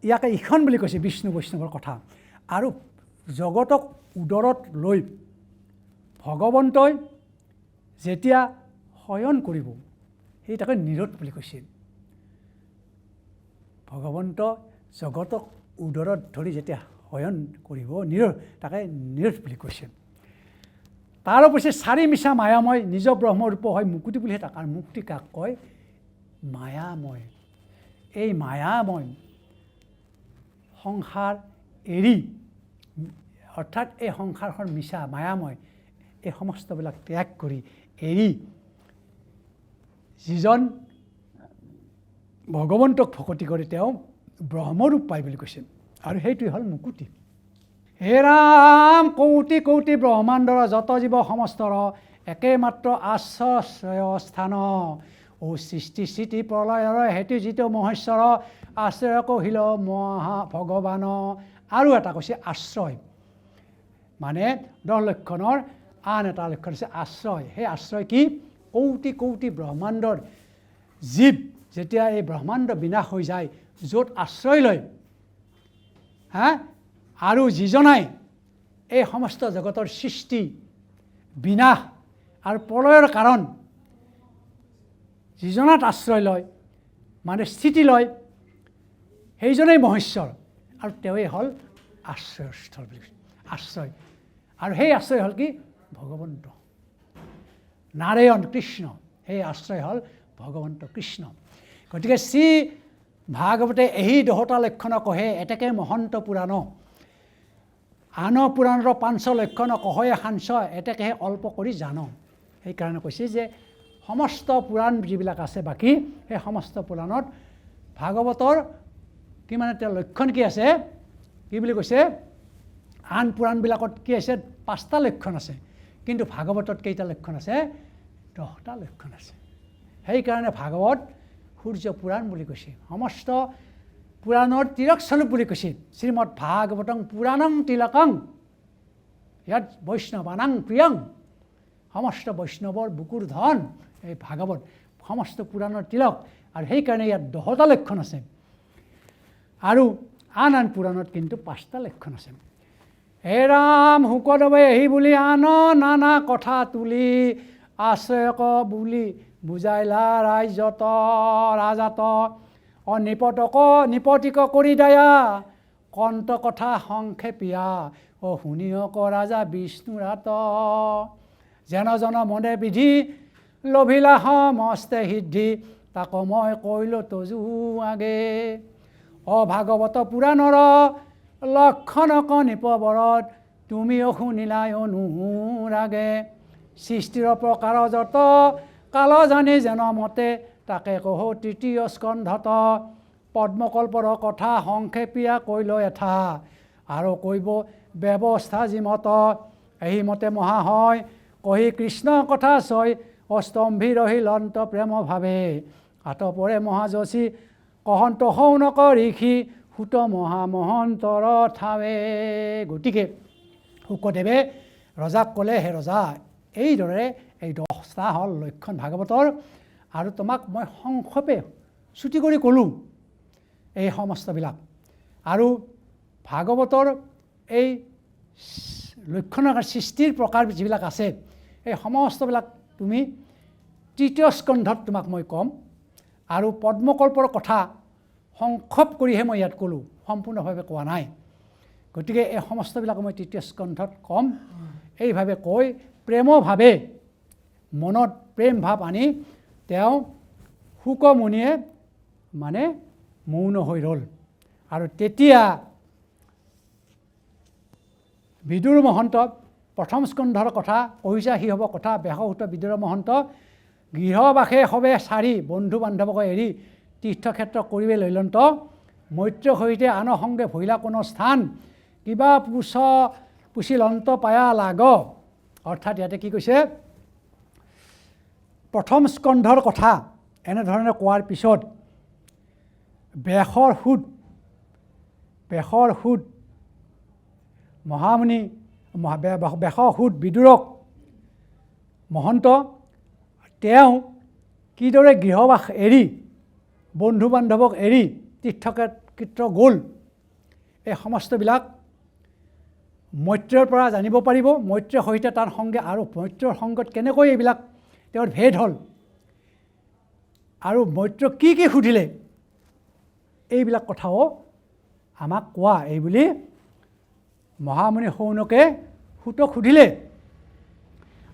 ইয়াকে ঈশান বুলি কৈছে বিষ্ণু বৈষ্ণৱৰ কথা। আৰু জগতক উদৰত লৈ ভগৱন্তই যেতিয়া শয়ন কৰিব সেই তাকে নিৰোধ বুলি কৈছিল। ভগৱন্ত জগতক উদৰত ধৰি যেতিয়া শয়ন কৰিব নিৰোধ, তাকে নিৰোধ বুলি কৈছে। তাৰ অৱশ্যে চাৰি মিছা মায়াময় নিজ ব্ৰহ্মৰূপ হয় মুকুতি বুলিহে তাক। আৰু মুক্তি কাক কয়? মায়াময়। এই মায়াময় সংসাৰ এৰি, অৰ্থাৎ এই সংসাৰখন মিছা মায়াময়, এই সমস্তবিলাক ত্যাগ কৰি এৰি যিজন ভগৱন্তক ভকতি কৰে তেওঁ ব্ৰহ্মৰূপ পায় বুলি কৈছে। আৰু সেইটোৱে হ'ল মুকুতি। হে ৰাম কৌটি কৌটি ব্ৰহ্মাণ্ডৰ যত জীৱ সমস্তৰ একে মাত্ৰ আশ্ৰয় স্থান ও সৃষ্টি স্থিতি প্ৰলয়ৰ হেতু যিটো মহেশ্বৰ আশ্ৰয় কহিল মহা ভগৱান। আৰু এটা কৈছে আশ্ৰয়, মানে 10 লক্ষণৰ আন এটা লক্ষণ হৈছে আশ্ৰয়। সেই আশ্ৰয় কি? কৌটি কৌটি ব্ৰহ্মাণ্ডৰ জীৱ যেতিয়া এই ব্ৰহ্মাণ্ড বিনাশ হৈ যায়, য'ত আশ্ৰয় লয় আৰু যিজনাই এই সমস্ত জগতৰ সৃষ্টি বিনাশ আৰু প্ৰলয়ৰ কাৰণ যিজনাত আশ্ৰয় লয়, মানে স্থিতি লয়, সেইজনেই মহেশ্বৰ আৰু তেওঁৱেই হ'ল আশ্ৰয়স্থল বুলি কৈছে। আশ্ৰয়, আৰু সেই আশ্ৰয় হ'ল কি? ভগৱন্ত নাৰায়ণ কৃষ্ণ। সেই আশ্ৰয় হ'ল ভগৱন্ত কৃষ্ণ। গতিকে শ্ৰী ভাগৱতে এই 10টা লক্ষণ কহে এতেকে মহন্ত পুৰাণ আন পুৰাণৰ 5 লক্ষণ কহয়ে সাংস এতেকেহে অল্প কৰি জান। সেইকাৰণে কৈছে যে সমস্ত পুৰাণ যিবিলাক আছে বাকী, সেই সমস্ত পুৰাণত ভাগৱতৰ কি মানে তেওঁ লক্ষণ কি আছে? কি বুলি কৈছে? আন পুৰাণবিলাকত কি আছে 5টা লক্ষণ আছে, কিন্তু ভাগৱতত কেইটা লক্ষণ আছে? 10টা লক্ষণ আছে। সেইকাৰণে ভাগৱত সূৰ্য পুৰাণ বুলি কৈছে, সমস্ত পুৰাণৰ তিলকস্বৰূপ বুলি কৈছে। শ্ৰীমদ ভাগৱতং পুৰাণং তিলকং ইয়াত বৈষ্ণৱানাং প্ৰিয়ং, সমস্ত বৈষ্ণৱৰ বুকুৰ ধন এই ভাগৱত, সমস্ত পুৰাণৰ তিলক। আৰু সেইকাৰণে ইয়াত 10টা লক্ষণ আছে, আৰু আন পুৰাণত কিন্তু 5টা লক্ষণ আছে। হে ৰাম শুকদেৱে এই বুলি আন নানা কথা তুলি আশ্ৰয়ক বুলি বুজাইলা ৰাজাত নিপতিক কৰি দায়া কন্ত কথা সংক্ষেপিয়া শুনিয়ক ৰাজা বিষ্ণুৰাত যেন জন মনে বিধি লভিলা সমস্তে সিদ্ধি তাক মই কৈলো তজু আগে ভাগৱত পুৰাণৰ লক্ষণক নিপবৰত তুমিও শুনিলাই অনুৰাগে সৃষ্টিৰ প্ৰকাৰ যত কাল জানি যেন মতে তাকে কহ তৃতীয় স্কন্ধত পদ্মকল্পৰ কথা সংক্ষেপিয়া কৈল এঠা আৰু কৈব ব্যৱস্থা যিমত এইমতে মহা হয় কহি কৃষ্ণ কথা চয় অস্তম্ভি ৰহিলন্ত প্ৰেম ভাৱে আতপৰে মহাযশী কহন্ত শৌনক ঋষি সুত মহামহন্তৰ থাৱে। গতিকে শুকদেৱে ৰজাক ক'লে, হে ৰজা, এইদৰে এই 10টা হ'ল লক্ষণ ভাগৱতৰ, আৰু তোমাক মই সংক্ষেপে ছুটি কৰি ক'লোঁ এই সমস্তবিলাক। আৰু ভাগৱতৰ এই লক্ষণৰ সৃষ্টিৰ প্ৰকাৰ যিবিলাক আছে এই সমস্তবিলাক তুমি তৃতীয় স্কন্ধত তোমাক মই ক'ম, আৰু পদ্মকল্পৰ কথা সংক্ষেপ কৰিহে মই ইয়াত ক'লোঁ, সম্পূৰ্ণভাৱে কোৱা নাই। গতিকে এই সমস্তবিলাক মই তৃতীয় স্কন্ধত ক'ম। এইভাৱে কৈ প্ৰেমভাৱে মনত প্ৰেম ভাৱ আনি তেওঁ শুকমুনিয়ে মানে মৌন হৈ ৰ'ল। আৰু তেতিয়া বিদুৰ মহন্ত প্ৰথম স্কন্ধৰ কথা কহিছা সি হ'ব কথা ব্যাসসূত বিদুৰ মহন্ত গৃহবাসে সবে চাৰি বন্ধু বান্ধৱক এৰি তীৰ্থক্ষেত্ৰ কৰিবে লৈলন্ত মৈত্ৰ সহিতে আন সংগে ভৈলা কোনো স্থান কিবা পুছিলন্ত পায়া লাগ। অৰ্থাৎ ইয়াতে কি কৈছে, প্ৰথম স্কন্ধৰ কথা এনেধৰণে কোৱাৰ পিছত ব্যাসৰ সুত মহামুনি ব্যাসৰ সুত বিদুৰক মহন্ত তেওঁ কিদৰে গৃহবাস এৰি বন্ধু বান্ধৱক এৰি তীৰ্থক্ষেত্ৰ গ'ল, এই সমস্তবিলাক মৈত্ৰৰ পৰা জানিব পাৰিব। মৈত্ৰৰ সৈতে তাৰ সংগে আৰু মৈত্ৰৰ সংগত কেনেকৈ এইবিলাক তেওঁৰ ভেদ হ'ল, আৰু মৈত্ৰক কি কি সুধিলে, এইবিলাক কথাও আমাক কোৱা। এই বুলি মহামুনি শৌনকে সুতক সুধিলে,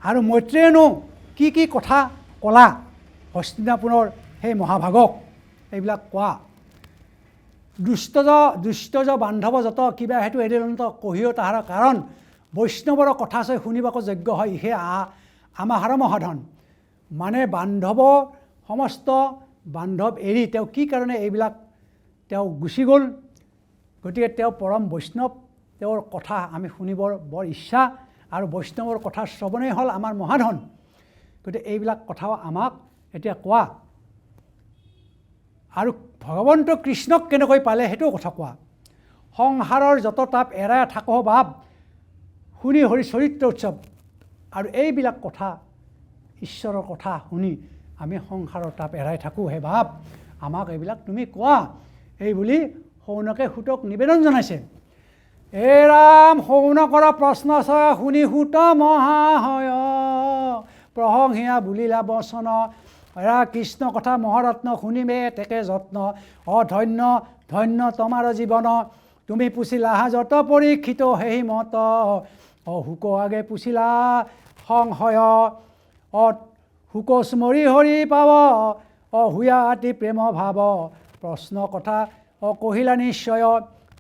আৰু মৈত্ৰেয়েনো কি কি কথা ক'লা হস্তিনাপুৰৰ সেই মহাভাগক, এইবিলাক কোৱা। দুষ্টজ বান্ধৱ যত কিবা সেইটো এৰিলন্ত কহিও তাহাৰ কাৰণ বৈষ্ণৱৰ কথা চৈ শুনিবাক যোগ্য হয় ইহে আমাহাৰ মহাধন। মানে সমস্ত বান্ধৱ এৰি তেওঁ কি কাৰণে এইবিলাক তেওঁ গুচি গ'ল। গতিকে তেওঁ পৰম বৈষ্ণৱ, তেওঁৰ কথা আমি শুনিবৰ বৰ ইচ্ছা, আৰু বৈষ্ণৱৰ কথা শ্ৰৱণেই হ'ল আমাৰ মহাধন। গতিকে এইবিলাক কথাও আমাক এতিয়া কোৱা, আৰু ভগৱন্ত কৃষ্ণক কেনেকৈ পালে সেইটোও কথা কোৱা। সংসাৰৰ যত তাপ এৰাই থাকো ভাৱ শুনি হৰি চৰিত্ৰ উৎসৱ। আৰু এইবিলাক কথা ঈশ্বৰৰ কথা শুনি আমি সংসাৰৰ তাপ এৰাই থাকোঁ, হে ভাৱ আমাক এইবিলাক তুমি কোৱা। এই বুলি শৌনকে সুতক নিবেদন জনাইছে। এ ৰাম শৌনকৰ প্ৰশ্ন চয় শুনি সুত মহাশয় প্ৰশংসিয়া বুলিলা বচন কৃষ্ণ কথা মহাৰত্ন শুনিবে তেকে যত্ন ধন্য ধন্য তোমাৰ জীৱন তুমি পুছিলা যত পৰীক্ষিত সেই মত শুক আগে পুছিলা সংশয় শুক স্মৰি হৰি পাব হুয়া আতি প্ৰেম ভাৱ প্ৰশ্ন কথা কহিলা নিশ্চয়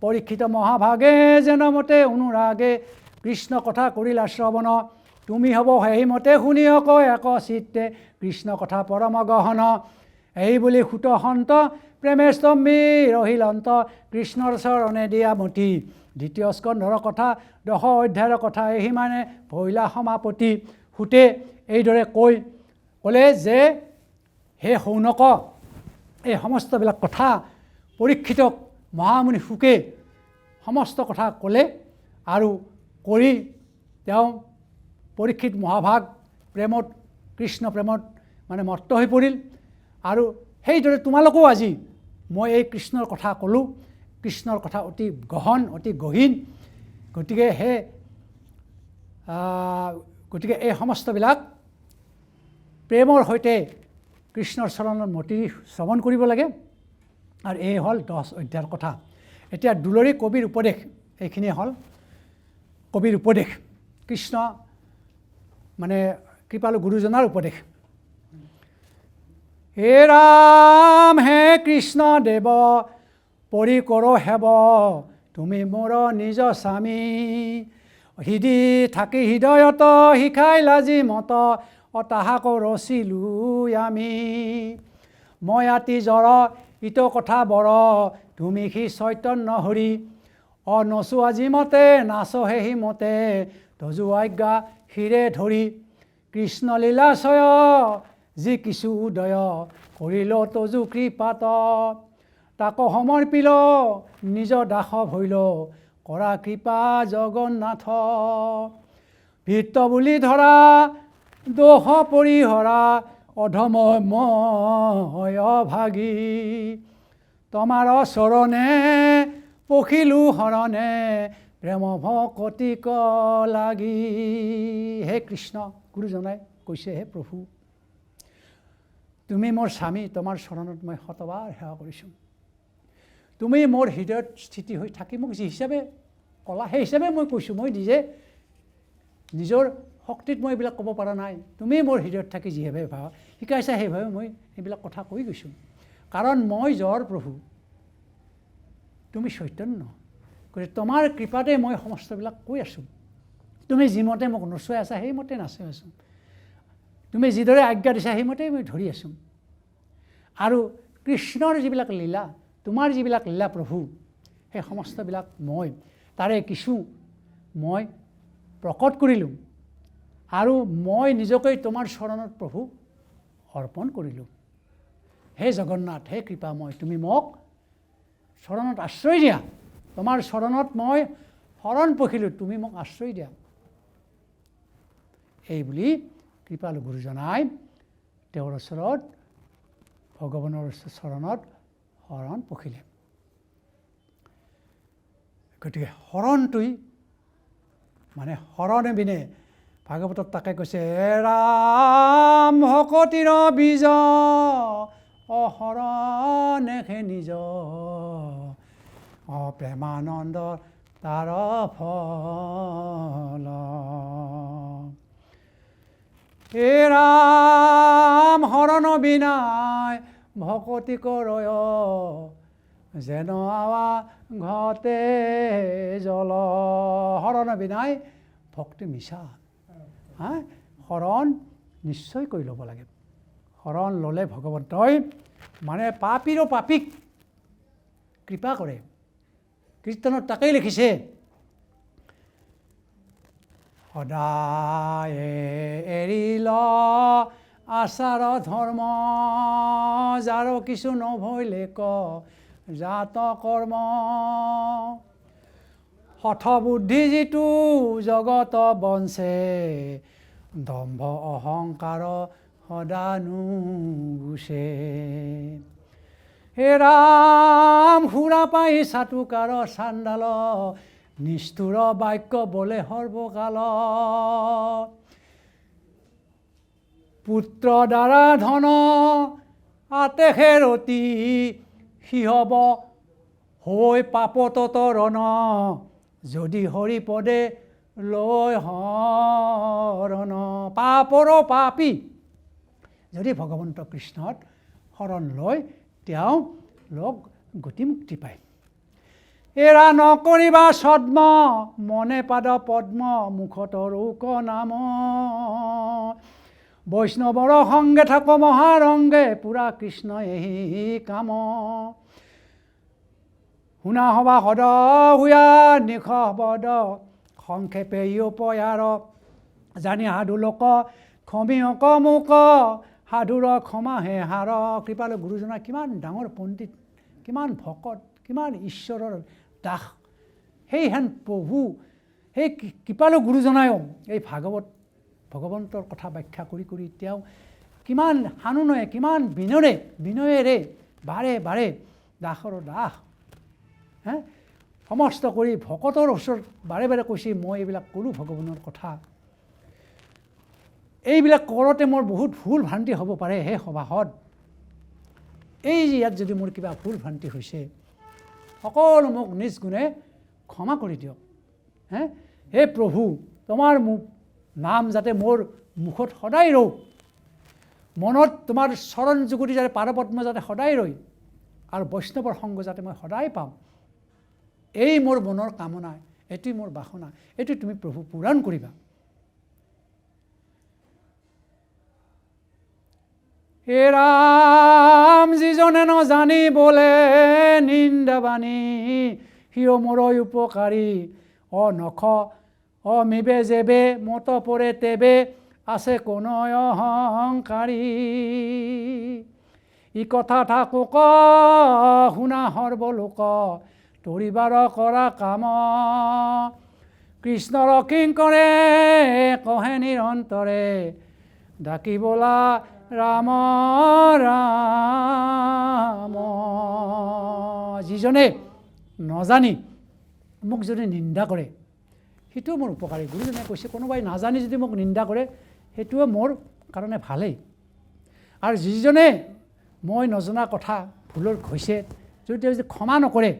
পৰীক্ষিত মহাভাগে যেন মতে অনুৰাগে কৃষ্ণ কথা কৰিলা শ্ৰৱণ তুমি হ'ব সেইমতে শুনিয়ক এক চিত্তে কৃষ্ণ কথা পৰম গহন। এই বুলি সুত সন্ত প্ৰেমে স্তম্ভী ৰহিলন্ত কৃষ্ণৰ চৰণে দিয়া মতি দ্বিতীয় স্কন্ধৰ কথা 10 অধ্যায়ৰ কথা এই মানে পহিলা সমাপতি সুতে এইদৰে ক'লে যে হে শৌনক এই সমস্তবিলাক কথা পৰীক্ষিতক মহামুনি সুকে সমস্ত কথা ক'লে আৰু কৰি তেওঁ পৰীক্ষিত মহাভাগ প্ৰেমত কৃষ্ণ প্ৰেমত মানে মত্ত হৈ পৰিল আৰু সেইদৰে তোমালোকেও আজি মই এই কৃষ্ণৰ কথা ক'লোঁ কৃষ্ণৰ কথা অতি গহন অতি গহীন গতিকে এই সমস্তবিলাক প্ৰেমৰ সৈতে কৃষ্ণৰ চৰণত মতি শ্ৰৱণ কৰিব লাগে আৰু এই হ'ল 10 অধ্যায়ৰ কথা এতিয়া দুলৰী কবিৰ উপদেশ এইখিনিয়ে হ'ল কবিৰ উপদেশ কৃষ্ণ মানে কৃপালু গুৰুজনাৰ উপদেশ হে ৰাম হে কৃষ্ণ দেৱ পৰি কৰ হেব তুমি মোৰ নিজ স্বামী হৃদি থাকি হৃদয়ত শিখাই লাজি মত তাহাক ৰচিলোঁ আমি মই আতি জ্বৰ ইটো কথা বৰ তুমি সি চৈতন্য হৰি নচো আজি মতে নাচ হেহি মতে তজু আজ্ঞা শিৰে ধৰি কৃষ্ণ লীলাশয় যি কিছু উদয় কৰিল তজু কৃপাত তাক সমৰ্পিল নিজ দাস ভৈল কৰা কৃপা জগন্নাথ ভিত্ত বুলি ধৰা দোষ পৰিহৰা অধমময় ভাগী তোমাৰ চৰণে পখিলো শৰণে প্ৰেম ভকতিক লাগি হে কৃষ্ণ গুৰুজনাই কৈছে হে প্ৰভু তুমি মোৰ স্বামী তোমাৰ চৰণত মই শতবাৰ সেৱা কৰিছোঁ তুমি মোৰ হৃদয়ত স্থিতি হৈ থাকি মোক যি হিচাপে ক'লা সেই হিচাপে মই কৈছোঁ মই নিজে নিজৰ শক্তিত মই এইবিলাক ক'ব পৰা নাই তুমি মোৰ হৃদয়ত থাকি যিভাৱে শিকাইছা সেইভাৱে মই এইবিলাক কথা কৈ গৈছোঁ কাৰণ মই জ্বৰ প্ৰভু তুমি চৈতন্য গতিকে তোমাৰ কৃপাতে মই সমস্তবিলাক কৈ আছোঁ তুমি যিমতে মোক নচুৱাই আছা সেইমতে নাচি আছোঁ তুমি যিদৰে আজ্ঞা দিছা সেইমতেই মই ধৰি আছোঁ আৰু কৃষ্ণৰ যিবিলাক লীলা তোমাৰ যিবিলাক লীলা প্ৰভু সেই সমস্তবিলাক মই তাৰে কিছু মই প্ৰকট কৰিলোঁ আৰু মই নিজকে তোমাৰ চৰণত প্ৰভু অৰ্পণ কৰিলোঁ হে জগন্নাথ হে কৃপাময় তুমি মোক চৰণত আশ্ৰয় দিয়া তোমাৰ চৰণত মই শৰণ পখিলোঁ তুমি মোক আশ্ৰয় দিয়া এই বুলি কৃপালু গুৰুজনাই তেওঁৰ ওচৰত ভগৱানৰ চৰণত শৰণ পখিলে গতিকে শৰণটোই মানে শৰণে বিনে ভাগৱতত তাকে কৈছে ৰাম ভকতিৰ বীজ শৰণেহে নিজ প্ৰেমানন্দ তাৰ ফল হে ৰাম শৰণ বিনাই ভকতি কৰয় যেন আৱা ঘতে জল শৰণ বিনাই ভক্তি মিছা শৰণ নিশ্চয় কৰি ল'ব লাগে শৰণ ল'লে ভগৱন্তই মানে পাপীৰো পাপীক কৃপা কৰে কীৰ্তনত তাকেই লিখিছে সদায় এৰিল আচাৰ ধৰ্ম যাৰ কিছু নভৈলে ক জাত কৰ্ম হঠ বুদ্ধি যিটো জগত বঞ্চে দম্ভ অহংকাৰ সদানু গুচে হে ৰাম সুৰা পাই চাটুকাৰ চাণ্ডাল নিষ্ঠুৰ বাক্য বোলে সৰ্বকাল পুত্ৰ দ্বাৰা ধন আতেহে ৰতি সিহব হৈ পাপত ৰণ যদি হৰিপদে লৈ শৰণ পাপৰ পাপী যদি ভগৱন্ত কৃষ্ণত শৰণ লয় তেওঁ লগ গতি মুক্তি পায় এৰা নকৰিবা সদ্ম মনে পাদ পদ্ম মুখত ৰোক নাম বৈষ্ণৱৰ সংগে থাক মহাৰংগে পুৰা কৃষ্ণ এই কাম শুনা সভা সদ হুয়া নিশ বদ সংক্ষেপে পয়াৰ জানি সাধু লোক ক্ষমিয়ক মোক সাধুৰ ক্ষমাহে হাৰ। কৃপালু গুৰুজনা কিমান ডাঙৰ পণ্ডিত, কিমান ভকত, কিমান ঈশ্বৰৰ দাস। সেইহেন প্ৰভু, সেই কৃপালু গুৰুজনায়ো এই ভগৱন্তৰ কথা ব্যাখ্যা কৰি কৰি তেওঁ কিমান সানুনয়ে, কিমান বিনয়েৰে বাৰে বাৰে দাসৰ দাস সমস্ত কৰি ভকতৰ ওচৰত বাৰে বাৰে কৈছে, মই এইবিলাক ক'লোঁ ভগৱানৰ কথা। এইবিলাক কৰোঁতে মোৰ বহুত ভুল ভ্ৰান্তি হ'ব পাৰে হে সভাসদ। এই ইয়াত যদি মোৰ কিবা ভুল ভ্ৰান্তি হৈছে, সকলো মোক নিজ গুণে ক্ষমা কৰি দিয়ক। হে প্ৰভু, তোমাৰ নাম যাতে মোৰ মুখত সদায় ৰওঁ, মনত তোমাৰ চৰণ যুগুতি যাতে পাদপদ্ম যাতে সদায় ৰয়, আৰু বৈষ্ণৱৰ সংগ যাতে মই সদায় পাওঁ, এই মোৰ মনৰ কামনা, এইটোৱে মোৰ বাসনা, এইটো তুমি প্ৰভু পূৰণ কৰিবা। হে ৰাম, যিজনে নজানি বোলে নিন্দাবাণী, সিও মোৰ উপকাৰী। নখ মিবে যেবে মত পৰে তেবে, আছে কোন অহংকাৰী। ই কথা থাকক শুনা সৰ্বলোক, তৰিবাৰ কৰা কাম। কৃষ্ণৰ কিংকৰে কহে নিৰন্তৰে, ডাকি বোলা ৰাম ৰাম। যিজনে নজানি মোক যদি নিন্দা কৰে, সেইটোও মোৰ উপকাৰী। গুৰুজনে কৈছে, কোনোবাই নাজানি যদি মোক নিন্দা কৰে, সেইটোও মোৰ কাৰণে ভালেই। আৰু যিজনে মই নজনা কথা ভুলৰ হৈছে যদি তেওঁ যদি ক্ষমা নকৰে,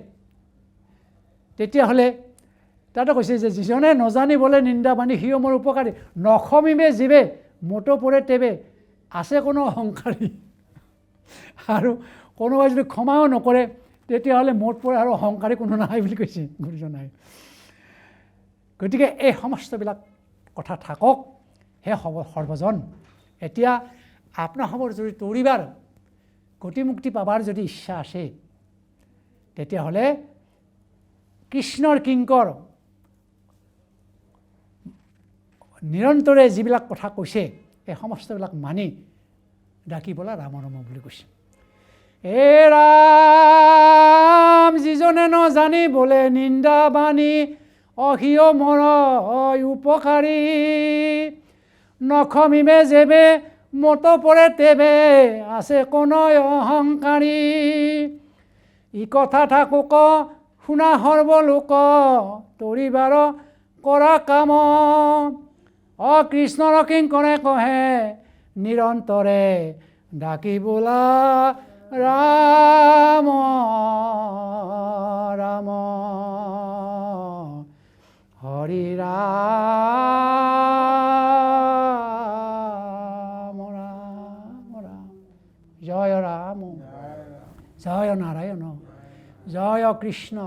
তেতিয়াহ'লে তাতে কৈছে যে যিজনে নজানি বোলে নিন্দা বাণী, সিও মোৰ উপকাৰী। নখমিবে জীৱে মত পৰে তেবে, আছে কোনো অহংকাৰী। আৰু কোনোবাই যদি ক্ষমাও নকৰে, তেতিয়াহ'লে মোৰ পৰা আৰু অহংকাৰী কোনো নাই বুলি কৈছে গুৰুজনাই। গতিকে এই সমস্তবিলাক কথা থাকক হে সৰ্বজন। এতিয়া আপোনাসৱৰ যদি তৰিবাৰ গতিমুক্তি পাবাৰ যদি ইচ্ছা আছে, তেতিয়াহ'লে কৃষ্ণৰ কিংকৰ নিৰন্তৰে যিবিলাক কথা কৈছে, এই সমস্তবিলাক মানি ডাকি বোলা ৰাম ৰাম বুলি কৈছে। হে ৰাম, যিজনে নজানি বোলে নিন্দা বাণী, অহিও মোৰ উপকাৰী। নখমিবে যেবে মত পৰে তেবে, আছে কোন অহংকাৰী। ই কথা থাকক শুনা সৰ্বলোক, তৰিবাৰ কৰা কাম। কৃষ্ণৰ কিংকৰে কহে নিৰন্তৰে, ডাকি বোলা ৰাম ৰাম। হৰি ৰাম ৰাম ৰাম। জয় ৰাম, জয় নাৰায়ণ, জয় কৃষ্ণ,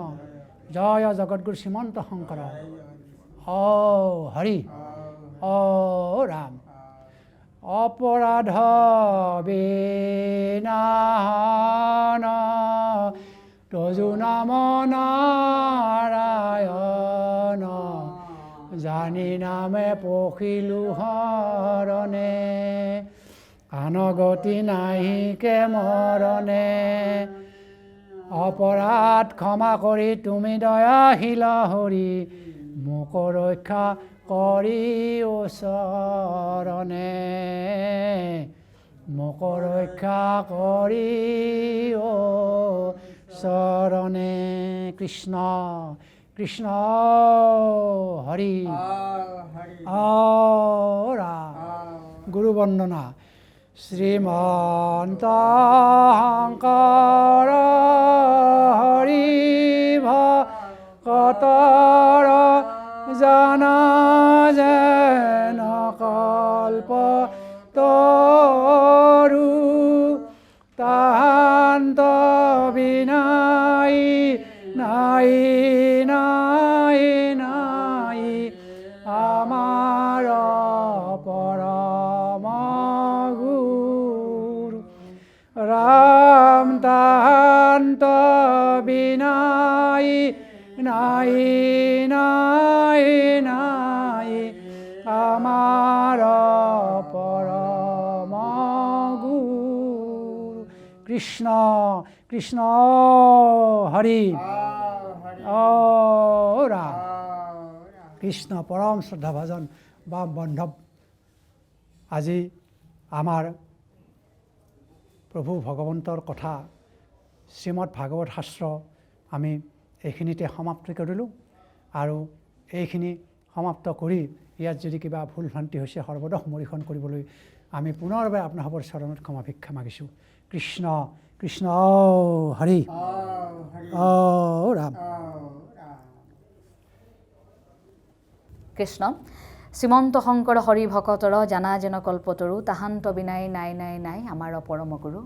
জয় জগতগুৰু শ্ৰীমন্ত শংকৰ। হৰি ৰাম। অপৰাধ বিনাশন, তজু নাম নাৰায়ণ। জানি নামে পখিলো হৰণে, আন গতি নাহিকে মৰণে। অপৰাধ ক্ষমা কৰি তুমি দয়াশীল হৰি, মোক ৰক্ষা কৰি ওচৰণে। মোক ৰক্ষা কৰি ওচৰণে। কৃষ্ণ কৃষ্ণ হৰি ৰাম। গুৰু বন্দনা। শ্ৰীমন্ত শংকৰ হৰি ভকতৰ, জানা যেন কল্প তৰু। তাহান্ত বিনাই নাই নাই নাই, আমাৰ পৰম গুৰু। ৰাম তাহান্ত বিনাই গুৰু কৃষ্ণ কৃষ্ণ হৰি ৰাম কৃষ্ণ পৰম শ্ৰদ্ধাভাজন বা বন্ধৱ আজি আমাৰ প্ৰভু ভগৱন্তৰ কথা শ্ৰীমদ ভাগৱত শাস্ত্ৰ আমি এইখিনিতে সমাপ্তি কৰিলোঁ আৰু এইখিনি সমাপ্ত কৰি ইয়াত যদি কিবা ভুল ভ্ৰান্তি হৈছে সৰ্বদা সমৰীক্ষণ কৰিবলৈ আমি পুনৰবাৰ আপোনালোকৰ চৰণত ক্ষমা ভিক্ষা মাগিছোঁ কৃষ্ণ কৃষ্ণ হৰি ৰাম কৃষ্ণ শ্ৰীমন্ত শংকৰ হৰি ভকতৰ জানা যেন কল্পতৰু তাহান্ত বিনাই নাই নাই নাই আমাৰ পৰম গুৰু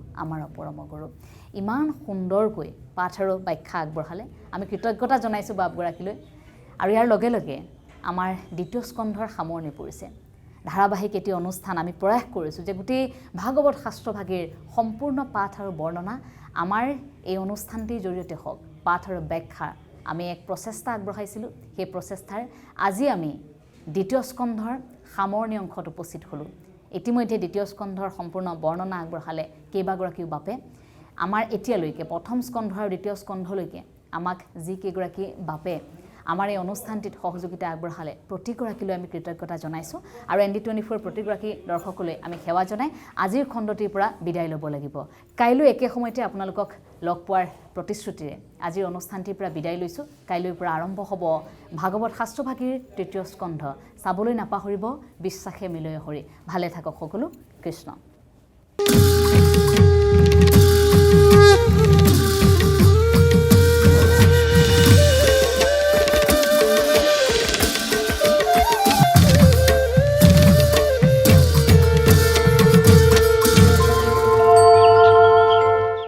ইমান সুন্দৰকৈ পাঠ আৰু ব্যাখ্যা আগবঢ়ালে আমি কৃতজ্ঞতা জনাইছোঁ বাপগৰাকীলৈ আৰু ইয়াৰ লগে লগে আমাৰ দ্বিতীয় স্কন্ধৰ সামৰণি পৰিছে ধাৰাবাহিক এটি অনুষ্ঠান আমি প্ৰয়াস কৰিছোঁ যে গোটেই ভাগৱত শাস্ত্ৰভাগীৰ সম্পূৰ্ণ পাঠ আৰু বৰ্ণনা আমাৰ এই অনুষ্ঠানটিৰ জৰিয়তে হওক পাঠ আৰু ব্যাখ্যা আমি এক প্ৰচেষ্টা আগবঢ়াইছিলোঁ সেই প্ৰচেষ্টাৰ আজি আমি দ্বিতীয় স্কন্ধৰ সামৰণি অংশত উপস্থিত হ'লোঁ ইতিমধ্যে দ্বিতীয় স্কন্ধৰ সম্পূৰ্ণ বৰ্ণনা আগবঢ়ালে কেইবাগৰাকীও বাপে আমাৰ এতিয়ালৈকে প্ৰথম স্কন্ধ আৰু দ্বিতীয় স্কন্ধলৈকে আমাক যিকেইগৰাকী বাপে আমাৰ এই অনুষ্ঠানটিত সহযোগিতা আগবঢ়ালে প্ৰতিগৰাকীলৈ আমি কৃতজ্ঞতা জনাইছোঁ আৰু ND24 প্ৰতিগৰাকী দৰ্শকলৈ আমি সেৱা জনাই আজিৰ খণ্ডটিৰ পৰা বিদায় ল'ব লাগিব কাইলৈ একে সময়তে আপোনালোকক লগ পোৱাৰ প্ৰতিশ্ৰুতিৰে আজিৰ অনুষ্ঠানটিৰ পৰা বিদায় লৈছোঁ কাইলৈৰ পৰা আৰম্ভ হ'ব ভাগৱত শাস্ত্ৰভাগীৰ তৃতীয় স্কন্ধ চাবলৈ নাপাহৰিব বিশ্বাসে মিলয় হৰি ভালে থাকক সকলো কৃষ্ণ